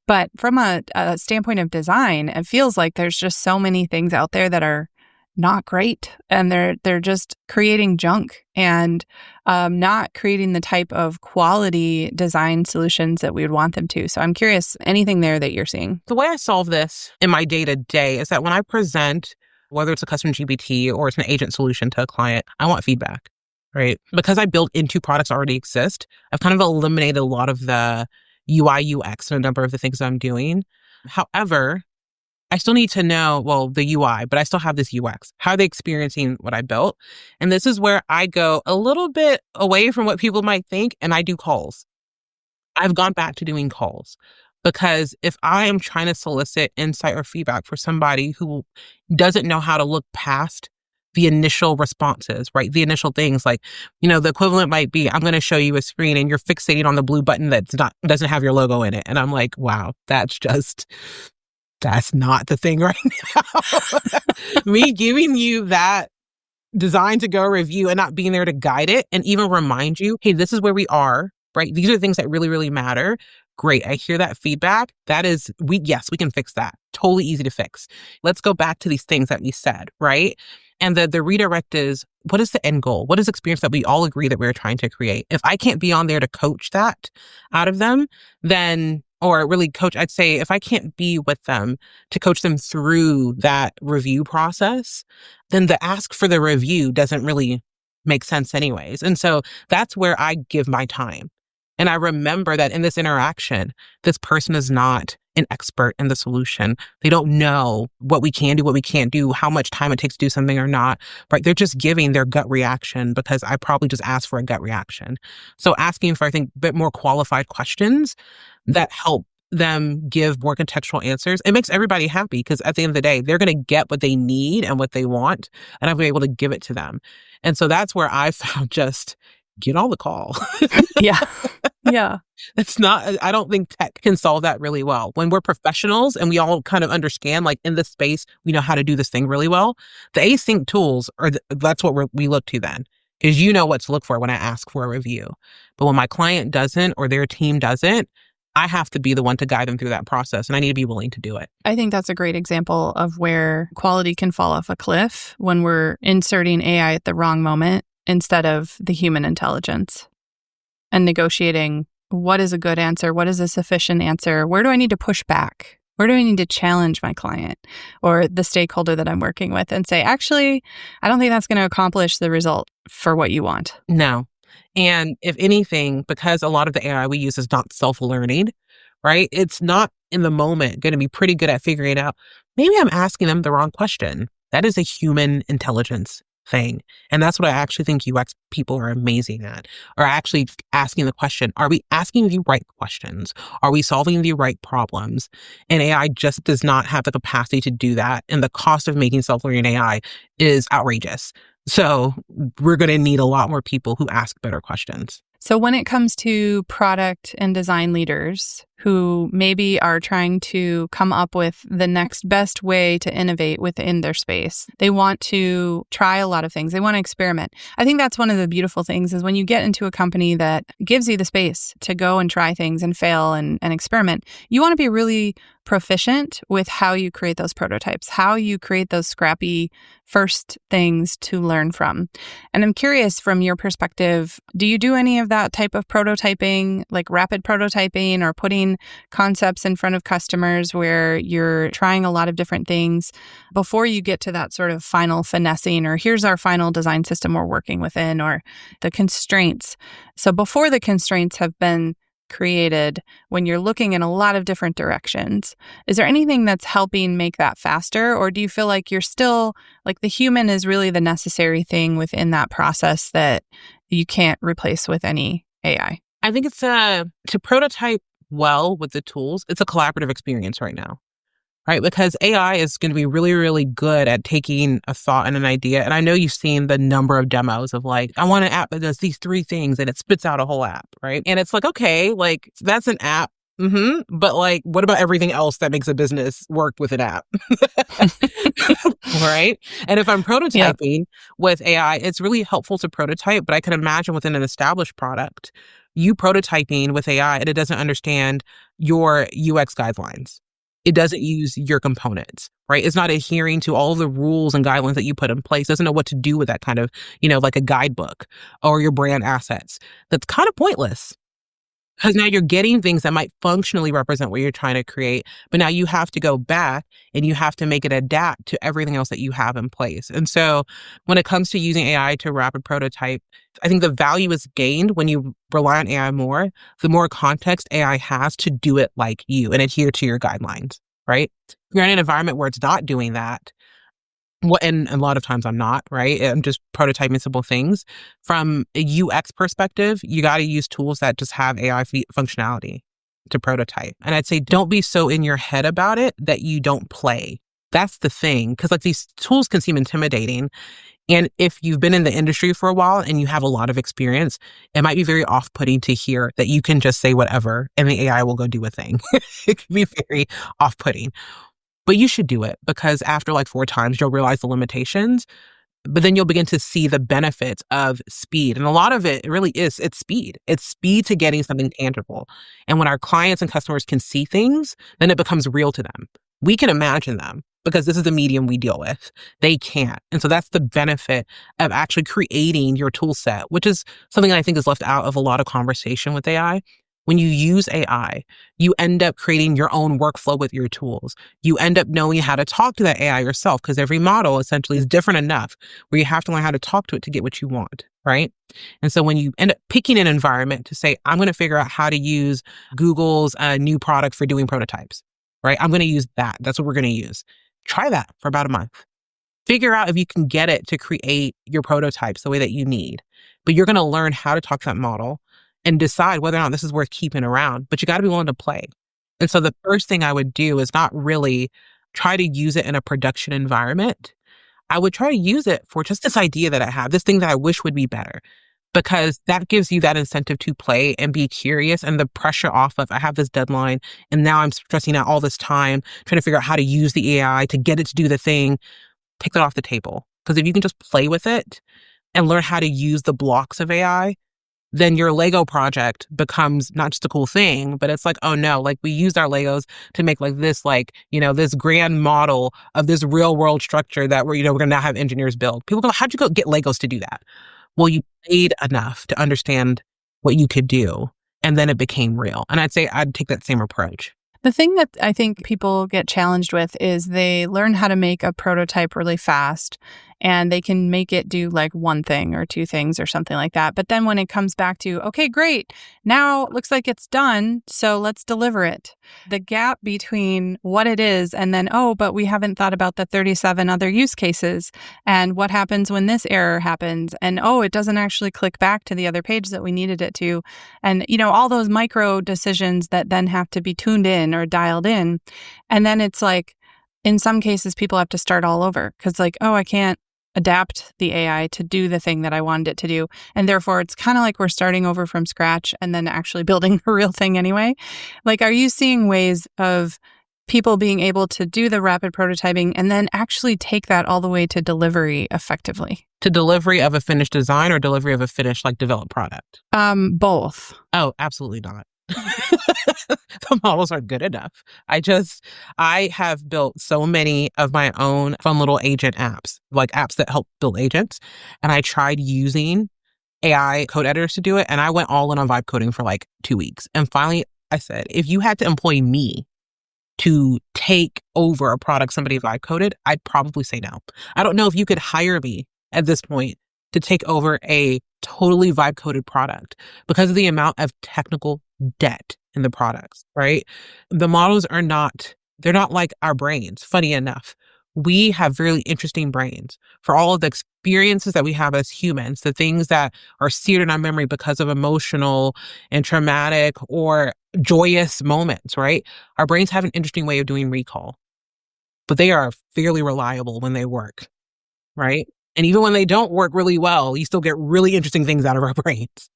But from a standpoint of design, it feels like there's just so many things out there that are not great, and they're just creating junk and not creating the type of quality design solutions that we would want them to. So I'm curious, anything there that you're seeing? The way I solve this in my day-to-day is that when I present, whether it's a custom GPT or it's an agent solution to a client, I want feedback, right? Because I build into products that already exist, I've kind of eliminated a lot of the UI, UX and a number of the things that I'm doing. However, I still need to know, the UI, but I still have this UX. How are they experiencing what I built? And this is where I go a little bit away from what people might think, and I do calls. I've gone back to doing calls because if I am trying to solicit insight or feedback for somebody who doesn't know how to look past the initial responses, right? The initial things like, the equivalent might be, I'm going to show you a screen and you're fixating on the blue button doesn't have your logo in it. And I'm like, wow, that's not the thing right now. Me giving you that design to go review and not being there to guide it and even remind you, hey, this is where we are, right? These are things that really, really matter. Great. I hear that feedback. Yes, we can fix that. Totally easy to fix. Let's go back to these things that we said, right? And the redirect is, what is the end goal? What is the experience that we all agree that we're trying to create? If I can't be on there to coach that out of them, then, or really coach, I'd say if I can't be with them to coach them through that review process, then the ask for the review doesn't really make sense anyways. And so that's where I give my time. And I remember that in this interaction, this person is not an expert in the solution. They don't know what we can do, what we can't do, how much time it takes to do something or not, right? They're just giving their gut reaction because I probably just asked for a gut reaction. So asking for, I think, a bit more qualified questions that help them give more contextual answers, it makes everybody happy because at the end of the day, they're going to get what they need and what they want, and I'll be able to give it to them. And so that's where I found just get on the call. Yeah. Yeah. I don't think tech can solve that really well. When we're professionals and we all kind of understand, like in this space, we know how to do this thing really well. The async tools that's what we look to then, is what to look for when I ask for a review. But when my client doesn't or their team doesn't, I have to be the one to guide them through that process, and I need to be willing to do it. I think that's a great example of where quality can fall off a cliff when we're inserting AI at the wrong moment instead of the human intelligence and negotiating what is a good answer, what is a sufficient answer, where do I need to push back? Where do I need to challenge my client or the stakeholder that I'm working with and say, actually, I don't think that's going to accomplish the result for what you want? No. And if anything, because a lot of the AI we use is not self-learning, right? It's not in the moment going to be pretty good at figuring out, maybe I'm asking them the wrong question. That is a human intelligence thing. And that's what I actually think UX people are amazing at, are actually asking the question, are we asking the right questions? Are we solving the right problems? And AI just does not have the capacity to do that. And the cost of making self-learning AI is outrageous. So we're going to need a lot more people who ask better questions. So when it comes to product and design leaders who maybe are trying to come up with the next best way to innovate within their space, they want to try a lot of things. They want to experiment. I think that's one of the beautiful things is when you get into a company that gives you the space to go and try things and fail and experiment, you want to be really proficient with how you create those prototypes, how you create those scrappy first things to learn from. And I'm curious from your perspective, do you do any of that type of prototyping, like rapid prototyping or putting concepts in front of customers where you're trying a lot of different things before you get to that sort of final finessing or here's our final design system we're working within or the constraints? So before the constraints have been created, when you're looking in a lot of different directions, is there anything that's helping make that faster? Or do you feel like you're still, like the human is really the necessary thing within that process that you can't replace with any AI? I think it's to prototype well with the tools, it's a collaborative experience right now, right? Because AI is going to be really, really good at taking a thought and an idea. And I know you've seen the number of demos of like, I want an app that does these 3 things and it spits out a whole app, right? And it's like, okay, like that's an app. But like, what about everything else that makes a business work with an app? Right? And if I'm prototyping with AI, it's really helpful to prototype, but I can imagine within an established product, you prototyping with AI and it doesn't understand your UX guidelines. It doesn't use your components, right? It's not adhering to all the rules and guidelines that you put in place. It doesn't know what to do with that kind of, like a guidebook or your brand assets. That's kind of pointless. Because now you're getting things that might functionally represent what you're trying to create, but now you have to go back and you have to make it adapt to everything else that you have in place. And so when it comes to using AI to rapid prototype, I think the value is gained when you rely on AI more, the more context AI has to do it like you and adhere to your guidelines, right? If you're in an environment where it's not doing that, and a lot of times I'm not, right? I'm just prototyping simple things. From a UX perspective, you got to use tools that just have AI functionality to prototype. And I'd say don't be so in your head about it that you don't play. That's the thing. Because like these tools can seem intimidating. And if you've been in the industry for a while and you have a lot of experience, it might be very off-putting to hear that you can just say whatever and the AI will go do a thing. It can be very off-putting. But you should do it because after like 4 times, you'll realize the limitations. But then you'll begin to see the benefits of speed. And a lot of it really is, it's speed. It's speed to getting something tangible. And when our clients and customers can see things, then it becomes real to them. We can imagine them because this is the medium we deal with. They can't. And so that's the benefit of actually creating your tool set, which is something I think is left out of a lot of conversation with AI. When you use AI, you end up creating your own workflow with your tools. You end up knowing how to talk to that AI yourself because every model essentially is different enough where you have to learn how to talk to it to get what you want, right? And so when you end up picking an environment to say, I'm going to figure out how to use Google's new product for doing prototypes, right? I'm going to use that. That's what we're going to use. Try that for about a month. Figure out if you can get it to create your prototypes the way that you need. But you're going to learn how to talk to that model and decide whether or not this is worth keeping around. But you got to be willing to play. And so the first thing I would do is not really try to use it in a production environment. I would try to use it for just this idea that I have, this thing that I wish would be better, because that gives you that incentive to play and be curious and the pressure off of, I have this deadline and now I'm stressing out all this time trying to figure out how to use the AI to get it to do the thing. Take that off the table. Because if you can just play with it and learn how to use the blocks of AI, then your Lego project becomes not just a cool thing, but it's like, oh no, like we used our Legos to make like this, like, this grand model of this real world structure that we're going to now have engineers build. People go, how'd you go get Legos to do that? Well, you played enough to understand what you could do, and then it became real. And I'd say I'd take that same approach. The thing that I think people get challenged with is they learn how to make a prototype really fast and they can make it do like one thing or two things or something like that. But then when it comes back to, okay, great, now it looks like it's done, so let's deliver it. The gap between what it is and then, oh, but we haven't thought about the 37 other use cases and what happens when this error happens. And oh, it doesn't actually click back to the other page that we needed it to. And, all those micro decisions that then have to be tuned in or dialed in. And then it's like, in some cases, people have to start all over because like, oh, I can't adapt the AI to do the thing that I wanted it to do. And therefore, it's kind of like we're starting over from scratch and then actually building a real thing anyway. Like, are you seeing ways of people being able to do the rapid prototyping and then actually take that all the way to delivery effectively? To delivery of a finished design or delivery of a finished, like, developed product? Both. Oh, absolutely not. The models aren't good enough. I have built so many of my own fun little agent apps, like apps that help build agents. And I tried using AI code editors to do it. And I went all in on vibe coding for like 2 weeks. And finally, I said, if you had to employ me to take over a product somebody vibe coded, I'd probably say no. I don't know if you could hire me at this point to take over a totally vibe coded product because of the amount of technical debt in the products, right? The models they're not like our brains. Funny enough, we have really interesting brains for all of the experiences that we have as humans, the things that are seared in our memory because of emotional and traumatic or joyous moments, right? Our brains have an interesting way of doing recall, but they are fairly reliable when they work, right? And even when they don't work really well, you still get really interesting things out of our brains.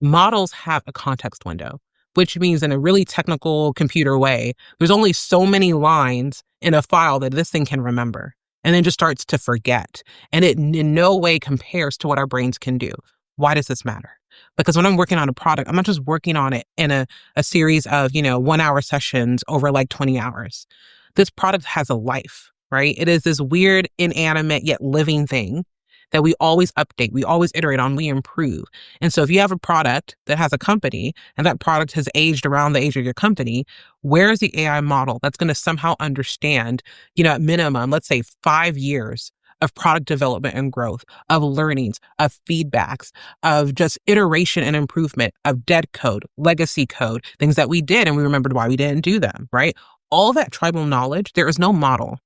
Models have a context window, which means in a really technical computer way, there's only so many lines in a file that this thing can remember and then just starts to forget. And it in no way compares to what our brains can do. Why does this matter? Because when I'm working on a product, I'm not just working on it in a series of, 1-hour sessions over like 20 hours. This product has a life, right? It is this weird, inanimate, yet living thing that we always update, we always iterate on, we improve. And so if you have a product that has a company and that product has aged around the age of your company, where is the AI model that's going to somehow understand, at minimum, let's say 5 years of product development and growth, of learnings, of feedbacks, of just iteration and improvement, of dead code, legacy code, things that we did and we remembered why we didn't do them, right? All that tribal knowledge, there is no model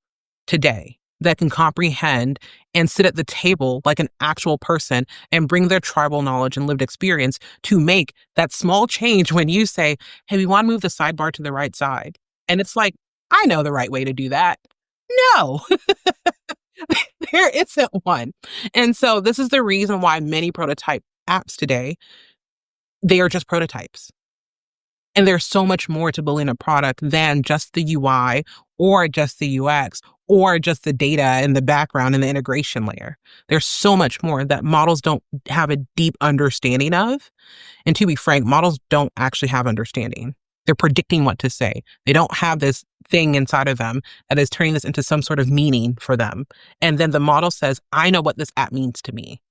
today that can comprehend and sit at the table like an actual person and bring their tribal knowledge and lived experience to make that small change when you say, hey, we want to move the sidebar to the right side. And it's like, I know the right way to do that. No, there isn't one. And so this is the reason why many prototype apps today, they are just prototypes. And there's so much more to building a product than just the UI or just the UX or just the data in the background and the integration layer. There's so much more that models don't have a deep understanding of. And to be frank, models don't actually have understanding. They're predicting what to say. They don't have this thing inside of them that is turning this into some sort of meaning for them. And then the model says, I know what this app means to me.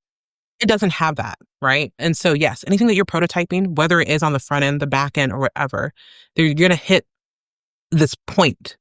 It doesn't have that, right? And so, yes, anything that you're prototyping, whether it is on the front end, the back end, or whatever, you're going to hit this point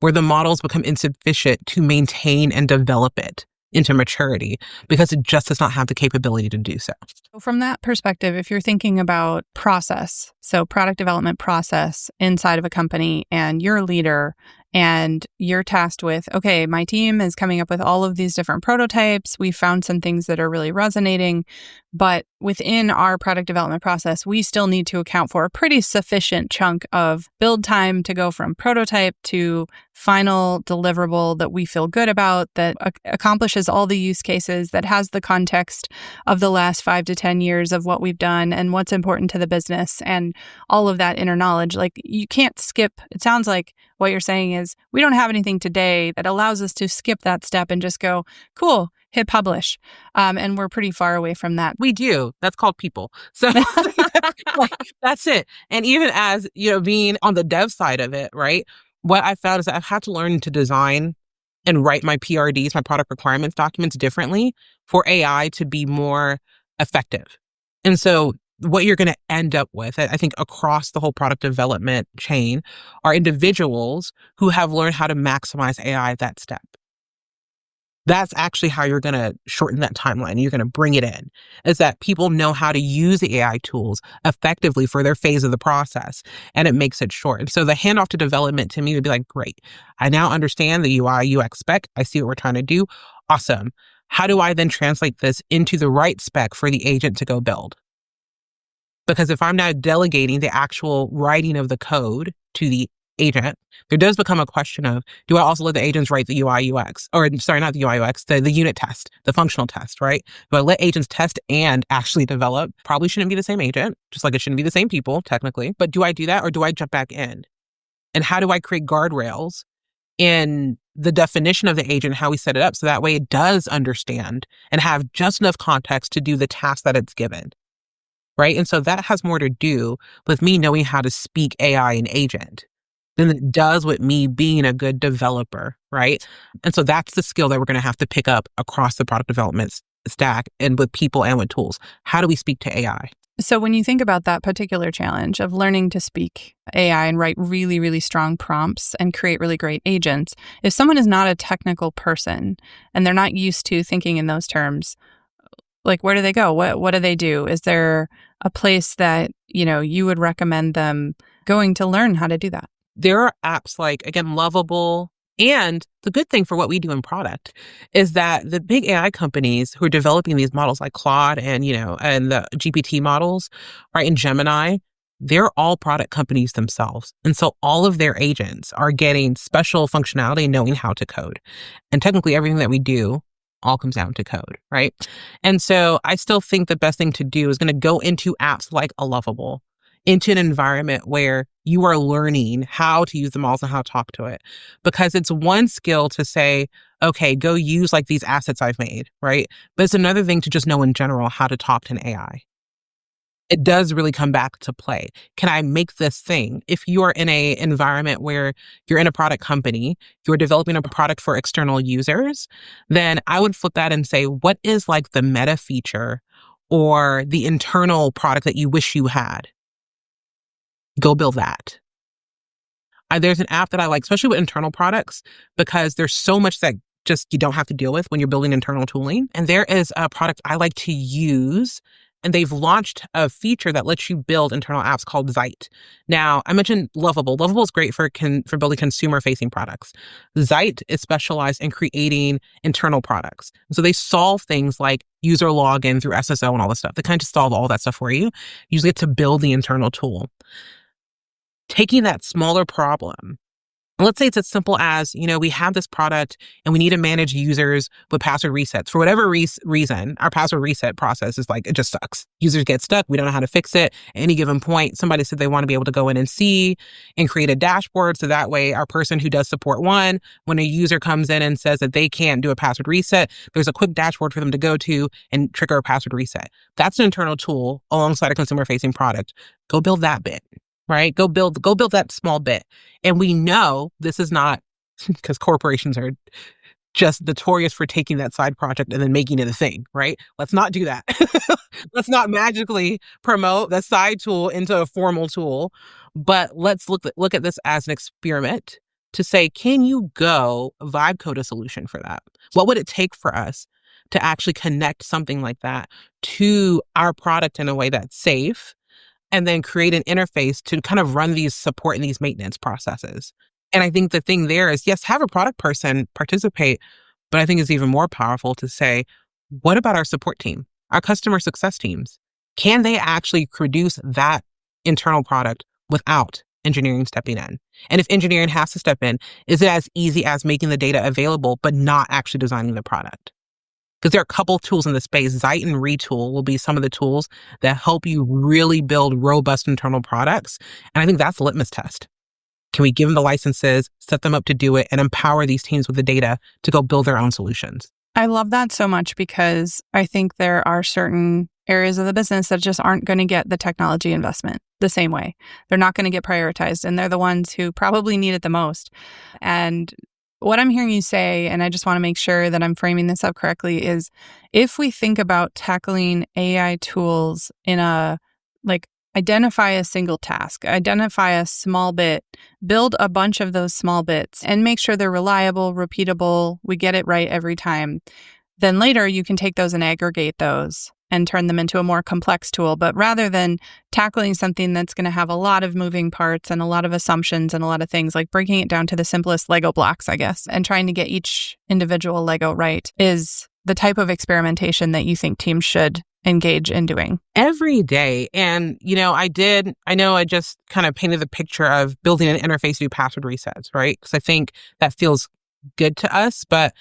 where the models become insufficient to maintain and develop it into maturity because it just does not have the capability to do so. From that perspective, if you're thinking about process, so product development process inside of a company, and you're a leader and you're tasked with, okay, my team is coming up with all of these different prototypes. We found some things that are really resonating, but within our product development process, we still need to account for a pretty sufficient chunk of build time to go from prototype to final deliverable that we feel good about, that accomplishes all the use cases, that has the context of the last 5 to 10 years of what we've done and what's important to the business and all of that inner knowledge. Like, you can't skip. It sounds like what you're saying is we don't have anything today that allows us to skip that step and just go, cool, hit publish. And we're pretty far away from that. We do. That's called people. So like, that's it. And even as, being on the dev side of it, right? What I found is that I've had to learn to design and write my PRDs, my product requirements documents differently for AI to be more effective. And so what you're going to end up with, I think, across the whole product development chain are individuals who have learned how to maximize AI at that step. That's actually how you're going to shorten that timeline. You're going to bring it in, is that people know how to use the AI tools effectively for their phase of the process, and it makes it short. And so the handoff to development to me would be like, great, I now understand the UI UX spec. I see what we're trying to do. Awesome. How do I then translate this into the right spec for the agent to go build? Because if I'm now delegating the actual writing of the code to the agent, there does become a question of, do I also let the agents write the UI UX? Or sorry, not the UI UX, the unit test, the functional test, right? Do I let agents test and actually develop? Probably shouldn't be the same agent, just like it shouldn't be the same people, technically. But do I do that, or do I jump back in? And how do I create guardrails in the definition of the agent, how we set it up, so that way it does understand and have just enough context to do the task that it's given? Right? And so that has more to do with me knowing how to speak AI and agent than it does with me being a good developer, right? And so that's the skill that we're going to have to pick up across the product development stack and with people and with tools. How do we speak to AI? So when you think about that particular challenge of learning to speak AI and write really, really strong prompts and create really great agents, if someone is not a technical person and they're not used to thinking in those terms, like, where do they go? What do they do? Is there a place that, you would recommend them going to learn how to do that? There are apps like, again, Lovable. And the good thing for what we do in product is that the big AI companies who are developing these models like Claude and, and the GPT models, right, and Gemini, they're all product companies themselves. And so all of their agents are getting special functionality and knowing how to code. And technically everything that we do all comes down to code, right? And so I still think the best thing to do is going to go into apps like a Lovable, into an environment where you are learning how to use the models and how to talk to it. Because it's one skill to say, okay, go use like these assets I've made, right? But it's another thing to just know in general how to talk to an AI. It does really come back to play. Can I make this thing? If you are in a environment where you're in a product company, you're developing a product for external users, then I would flip that and say, what is like the meta feature or the internal product that you wish you had? Go build that. There's an app that I like, especially with internal products, because there's so much that just you don't have to deal with when you're building internal tooling. And there is a product I like to use, and they've launched a feature that lets you build internal apps called Zeit. Now, I mentioned Lovable. Lovable is great for building consumer-facing products. Zeit is specialized in creating internal products. So they solve things like user login through SSO and all this stuff. They kind of just solve all that stuff for you. You usually get to build the internal tool. Taking that smaller problem Let's say it's as simple as, we have this product and we need to manage users with password resets. For whatever reason, our password reset process is like, it just sucks. Users get stuck. We don't know how to fix it. At any given point, somebody said they want to be able to go in and see and create a dashboard. So that way our person who does support one, when a user comes in and says that they can't do a password reset, there's a quick dashboard for them to go to and trigger a password reset. That's an internal tool alongside a consumer facing product. Go build that bit. Right? Go build that small bit. And we know this is not because corporations are just notorious for taking that side project and then making it a thing, right? Let's not do that. Let's not magically promote the side tool into a formal tool, but let's look at this as an experiment to say, can you go vibe code a solution for that? What would it take for us to actually connect something like that to our product in a way that's safe? And then create an interface to kind of run these support and these maintenance processes. And I think the thing there is, yes, have a product person participate, but I think it's even more powerful to say, what about our support team, our customer success teams? Can they actually produce that internal product without engineering stepping in? And if engineering has to step in, is it as easy as making the data available, but not actually designing the product? Because there are a couple of tools in the space. Zeit and Retool will be some of the tools that help you really build robust internal products. And I think that's the litmus test. Can we give them the licenses, set them up to do it, and empower these teams with the data to go build their own solutions? I love that so much because I think there are certain areas of the business that just aren't going to get the technology investment the same way. They're not going to get prioritized, and they're the ones who probably need it the most. And what I'm hearing you say, and I just want to make sure that I'm framing this up correctly, is if we think about tackling AI tools in identify a single task, identify a small bit, build a bunch of those small bits, and make sure they're reliable, repeatable, we get it right every time, then later you can take those and aggregate those and turn them into a more complex tool. But rather than tackling something that's going to have a lot of moving parts and a lot of assumptions and a lot of things, like breaking it down to the simplest Lego blocks, I guess, and trying to get each individual Lego right is the type of experimentation that you think teams should engage in doing every day. And, I know I just kind of painted the picture of building an interface to do password resets, right? Because I think that feels good to us, but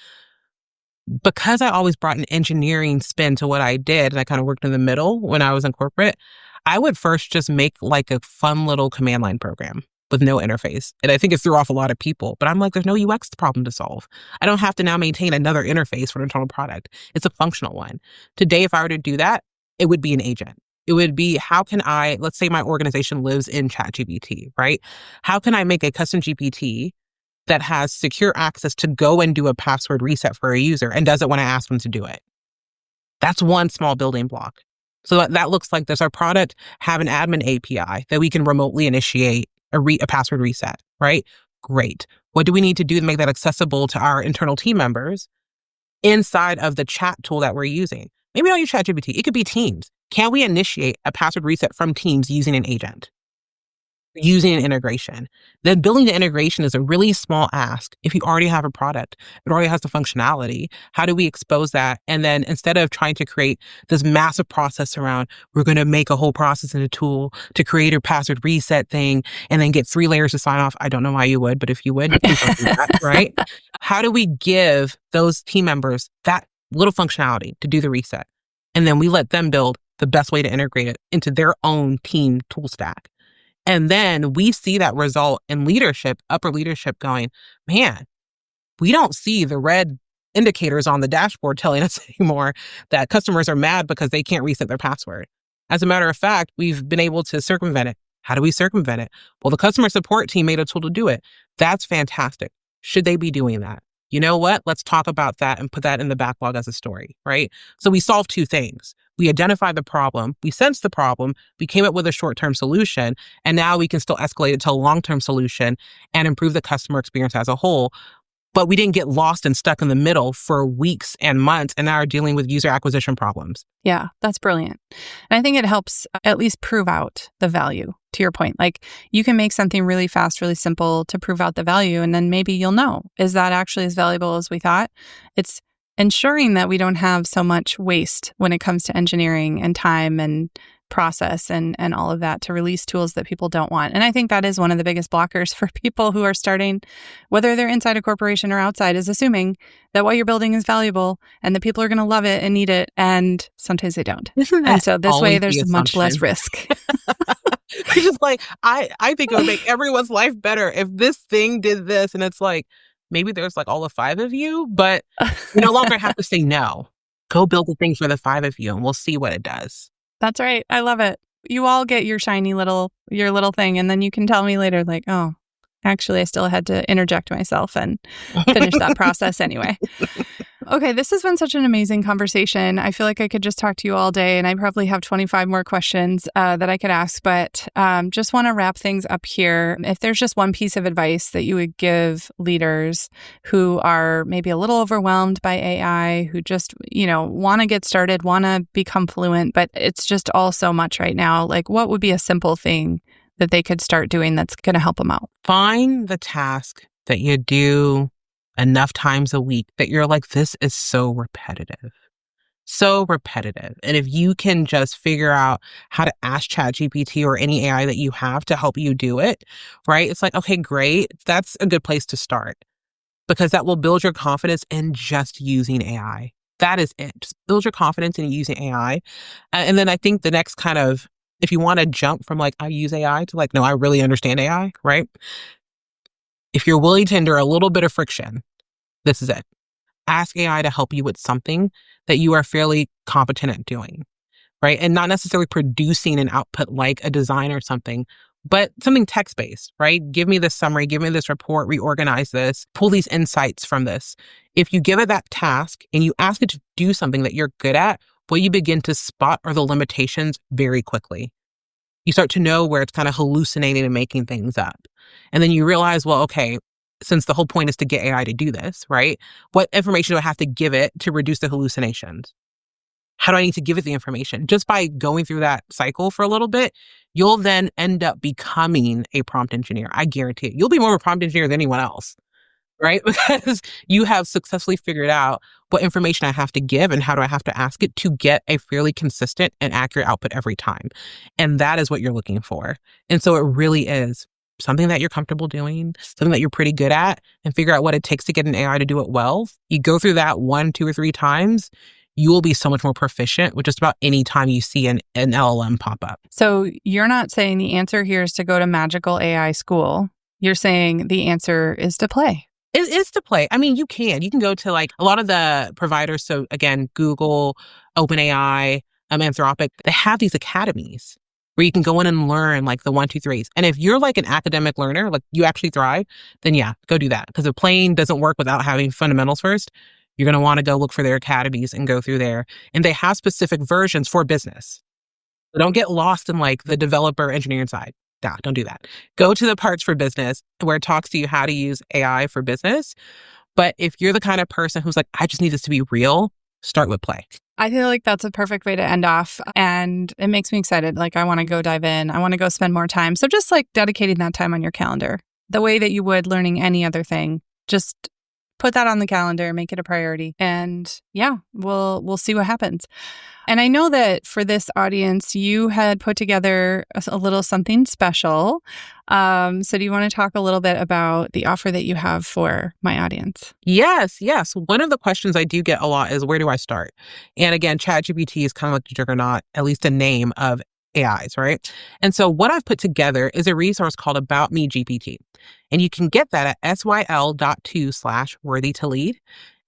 because I always brought an engineering spin to what I did, and I kind of worked in the middle when I was in corporate, I would first just make like a fun little command line program with no interface. And I think it threw off a lot of people, but I'm like, there's no UX problem to solve. I don't have to now maintain another interface for an internal product. It's a functional one. Today, if I were to do that, it would be an agent. It would be, how can I, let's say my organization lives in ChatGPT, right? How can I make a custom GPT that has secure access to go and do a password reset for a user and does it when I ask them to do it? That's one small building block. So that looks like, does our product have an admin API that we can remotely initiate a password reset, right? Great. What do we need to do to make that accessible to our internal team members inside of the chat tool that we're using? Maybe don't use ChatGPT. It could be Teams. Can we initiate a password reset from Teams using an agent? Using an integration. Then building the integration is a really small ask. If you already have a product, it already has the functionality. How do we expose that? And then instead of trying to create this massive process around, we're going to make a whole process in a tool to create a password reset thing and then get 3 layers to sign off. I don't know why you would, but if you would, please don't do that, right? How do we give those team members that little functionality to do the reset? And then we let them build the best way to integrate it into their own team tool stack. And then we see that result in leadership, upper leadership going, man, we don't see the red indicators on the dashboard telling us anymore that customers are mad because they can't reset their password. As a matter of fact, we've been able to circumvent it. How do we circumvent it? Well, the customer support team made a tool to do it. That's fantastic. Should they be doing that? You know what? Let's talk about that and put that in the backlog as a story, right? So we solved 2 things. We identified the problem, we sensed the problem, we came up with a short-term solution, and now we can still escalate it to a long-term solution and improve the customer experience as a whole. But we didn't get lost and stuck in the middle for weeks and months, and now are dealing with user acquisition problems. Yeah, that's brilliant. And I think it helps at least prove out the value, to your point. Like, you can make something really fast, really simple to prove out the value, and then maybe you'll know, is that actually as valuable as we thought? It's ensuring that we don't have so much waste when it comes to engineering and time and process and all of that to release tools that people don't want. And I think that is one of the biggest blockers for people who are starting, whether they're inside a corporation or outside, is assuming that what you're building is valuable and that people are going to love it and need it. And sometimes they don't. Isn't And that so this way, always the there's much less assumption? risk. It's just like, I think it would make everyone's life better if this thing did this. And it's like, maybe there's like all the 5 of you, but you no longer have to say no. Go build the thing for the 5 of you and we'll see what it does. That's right. I love it. You all get your shiny your little thing. And then you can tell me later, like, oh, actually, I still had to interject myself and finish that process anyway. Okay, this has been such an amazing conversation. I feel like I could just talk to you all day, and I probably have 25 more questions that I could ask, but just want to wrap things up here. If there's just one piece of advice that you would give leaders who are maybe a little overwhelmed by AI, who just, want to get started, want to become fluent, but it's just all so much right now, like what would be a simple thing that they could start doing that's going to help them out? Find the task that you do enough times a week that you're like, this is so repetitive. So repetitive. And if you can just figure out how to ask ChatGPT or any AI that you have to help you do it, right? It's like, okay, great. That's a good place to start because that will build your confidence in just using AI. That is it. Just build your confidence in using AI. And then I think the next kind of, if you want to jump from like, I use AI to like, no, I really understand AI, right? If you're willing to endure a little bit of friction, this is it. Ask AI to help you with something that you are fairly competent at doing, right? And not necessarily producing an output like a design or something, but something text-based, right? Give me this summary, give me this report, reorganize this, pull these insights from this. If you give it that task and you ask it to do something that you're good at, what you begin to spot are the limitations very quickly. You start to know where it's kind of hallucinating and making things up. And then you realize, well, okay, since the whole point is to get AI to do this, right? What information do I have to give it to reduce the hallucinations? How do I need to give it the information? Just by going through that cycle for a little bit, you'll then end up becoming a prompt engineer. I guarantee it. You'll be more of a prompt engineer than anyone else, right? Because you have successfully figured out what information I have to give and how do I have to ask it to get a fairly consistent and accurate output every time. And that is what you're looking for. And so it really is something that you're comfortable doing, something that you're pretty good at, and figure out what it takes to get an AI to do it well. You go through that 1, 2, or 3 times, you will be so much more proficient with just about any time you see an LLM pop up. So you're not saying the answer here is to go to magical AI school. You're saying the answer is to play. It is to play. I mean, you can go to like a lot of the providers. So again, Google, OpenAI, Anthropic, they have these academies where you can go in and learn like the 1, 2, 3s. And if you're like an academic learner, like you actually thrive, then yeah, go do that. Because the plane doesn't work without having fundamentals first. You're going to want to go look for their academies and go through there. And they have specific versions for business. So don't get lost in like the developer engineering side. No, don't do that. Go to the parts for business where it talks to you how to use AI for business. But if you're the kind of person who's like, I just need this to be real, start with play. I feel like that's a perfect way to end off. And it makes me excited. Like, I want to go dive in. I want to go spend more time. So just like dedicating that time on your calendar, the way that you would learning any other thing, just put that on the calendar, make it a priority. And yeah, we'll see what happens. And I know that for this audience, you had put together a little something special. So do you want to talk a little bit about the offer that you have for my audience? Yes. One of the questions I do get a lot is, where do I start? And again, ChatGPT is kind of like the juggernaut, at least a name of AIs, right? And so what I've put together is a resource called About Me GPT. And you can get that at syl.2/worthy to lead.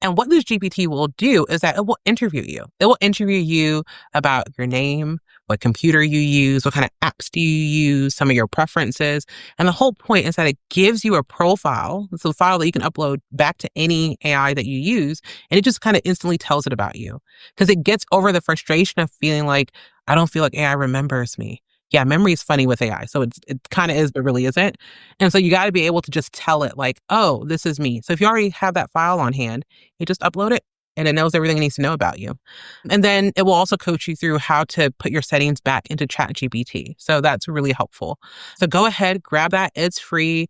And what this GPT will do is that it will interview you. It will interview you about your name, what computer you use, what kind of apps do you use, some of your preferences. And the whole point is that it gives you a profile. It's a file that you can upload back to any AI that you use. And it just kind of instantly tells it about you. Because it gets over the frustration of feeling like, I don't feel like AI remembers me. Yeah, memory is funny with AI. So it kind of is, but really isn't. And so you got to be able to just tell it like, oh, this is me. So if you already have that file on hand, you just upload it and it knows everything it needs to know about you. And then it will also coach you through how to put your settings back into ChatGPT. So that's really helpful. So go ahead, grab that. It's free.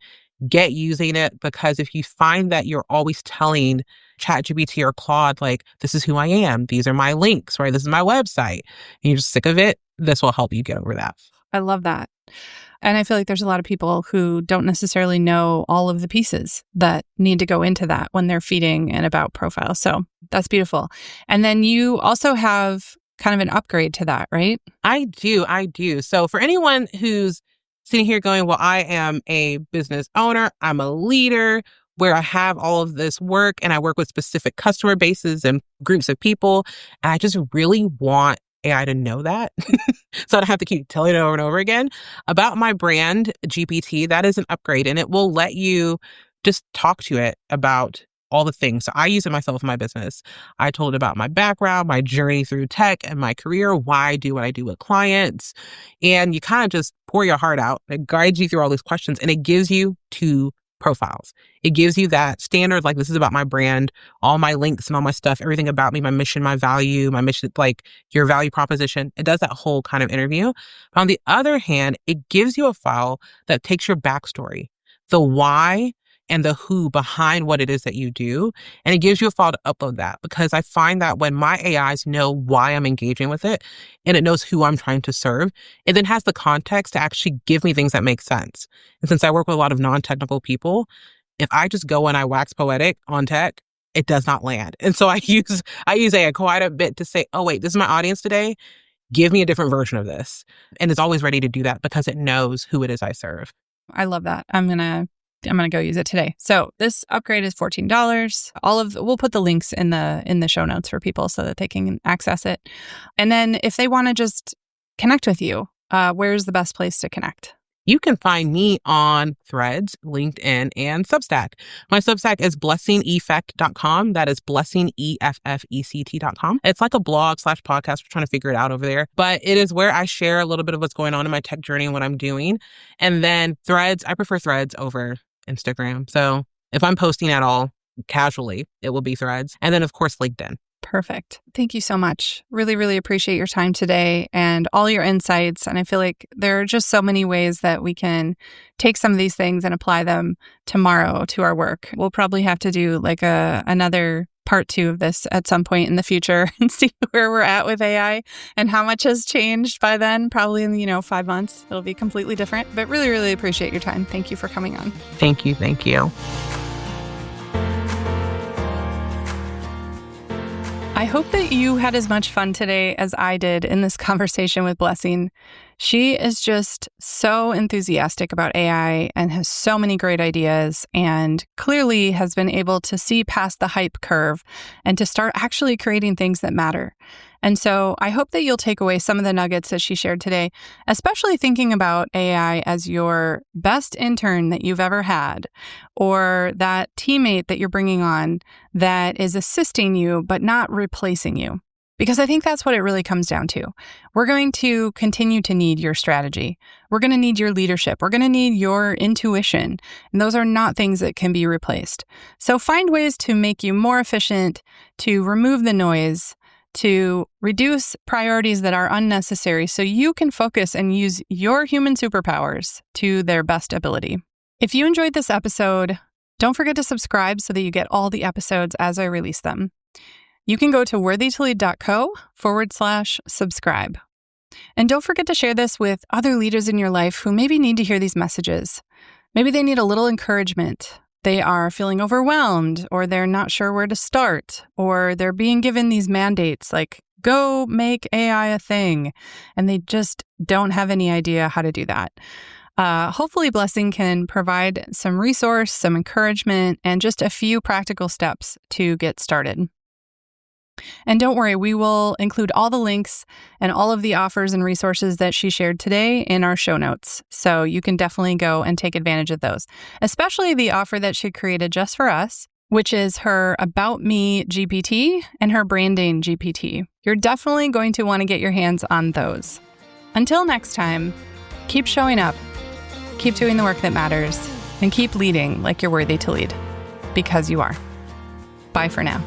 get using it, because if you find that you're always telling ChatGPT or Claude, like, this is who I am, these are my links, right? This is my website, and you're just sick of it, this will help you get over that. I love that. And I feel like there's a lot of people who don't necessarily know all of the pieces that need to go into that when they're feeding an about profile. So that's beautiful. And then you also have kind of an upgrade to that, right? I do. So for anyone who's sitting here going, well, I am a business owner, I'm a leader, where I have all of this work and I work with specific customer bases and groups of people, and I just really want AI to know that. So I don't have to keep telling it over and over again. About my brand, GPT, that is an upgrade, and it will let you just talk to it about all the things. So I use it myself in my business. I told it about my background, my journey through tech and my career, why I do what I do with clients. And you kind of just pour your heart out. It guides you through all these questions, and it gives you 2 profiles. It gives you that standard, like, this is about my brand, all my links and all my stuff, everything about me, my mission, my value, like your value proposition. It does that whole kind of interview. But on the other hand, it gives you a file that takes your backstory, the why and the who behind what it is that you do. And it gives you a file to upload that, because I find that when my AIs know why I'm engaging with it and it knows who I'm trying to serve, it then has the context to actually give me things that make sense. And since I work with a lot of non-technical people, if I just go and I wax poetic on tech, it does not land. And so I use AI quite a bit to say, oh, wait, this is my audience today. Give me a different version of this. And it's always ready to do that because it knows who it is I serve. I love that. I'm gonna go use it today. So this upgrade is $14. We'll put the links in the show notes for people so that they can access it. And then if they want to just connect with you, where's the best place to connect? You can find me on Threads, LinkedIn, and Substack. My Substack is blessingeffect.com. That is blessingeffect.com. It's like a blog/podcast. We're trying to figure it out over there. But it is where I share a little bit of what's going on in my tech journey and what I'm doing. And then Threads, I prefer Threads over Instagram. So if I'm posting at all casually, it will be Threads. And then, of course, LinkedIn. Perfect. Thank you so much. Really, really appreciate your time today and all your insights. And I feel like there are just so many ways that we can take some of these things and apply them tomorrow to our work. We'll probably have to do like another part 2 of this at some point in the future and see where we're at with AI and how much has changed by then. Probably in, 5 months, it'll be completely different. But really, really appreciate your time. Thank you for coming on. Thank you. I hope that you had as much fun today as I did in this conversation with Blessing. She is just so enthusiastic about AI and has so many great ideas, and clearly has been able to see past the hype curve and to start actually creating things that matter. And so I hope that you'll take away some of the nuggets that she shared today, especially thinking about AI as your best intern that you've ever had, or that teammate that you're bringing on that is assisting you but not replacing you. Because I think that's what it really comes down to. We're going to continue to need your strategy. We're going to need your leadership. We're going to need your intuition. And those are not things that can be replaced. So find ways to make you more efficient, to remove the noise, to reduce priorities that are unnecessary so you can focus and use your human superpowers to their best ability. If you enjoyed this episode, don't forget to subscribe so that you get all the episodes as I release them. You can go to worthytolead.co/subscribe. And don't forget to share this with other leaders in your life who maybe need to hear these messages. Maybe they need a little encouragement. They are feeling overwhelmed, or they're not sure where to start, or they're being given these mandates like, go make AI a thing, and they just don't have any idea how to do that. Hopefully Blessing can provide some resource, some encouragement, and just a few practical steps to get started. And don't worry, we will include all the links and all of the offers and resources that she shared today in our show notes. So you can definitely go and take advantage of those, especially the offer that she created just for us, which is her About Me GPT and her Branding GPT. You're definitely going to want to get your hands on those. Until next time, keep showing up, keep doing the work that matters, and keep leading like you're worthy to lead, because you are. Bye for now.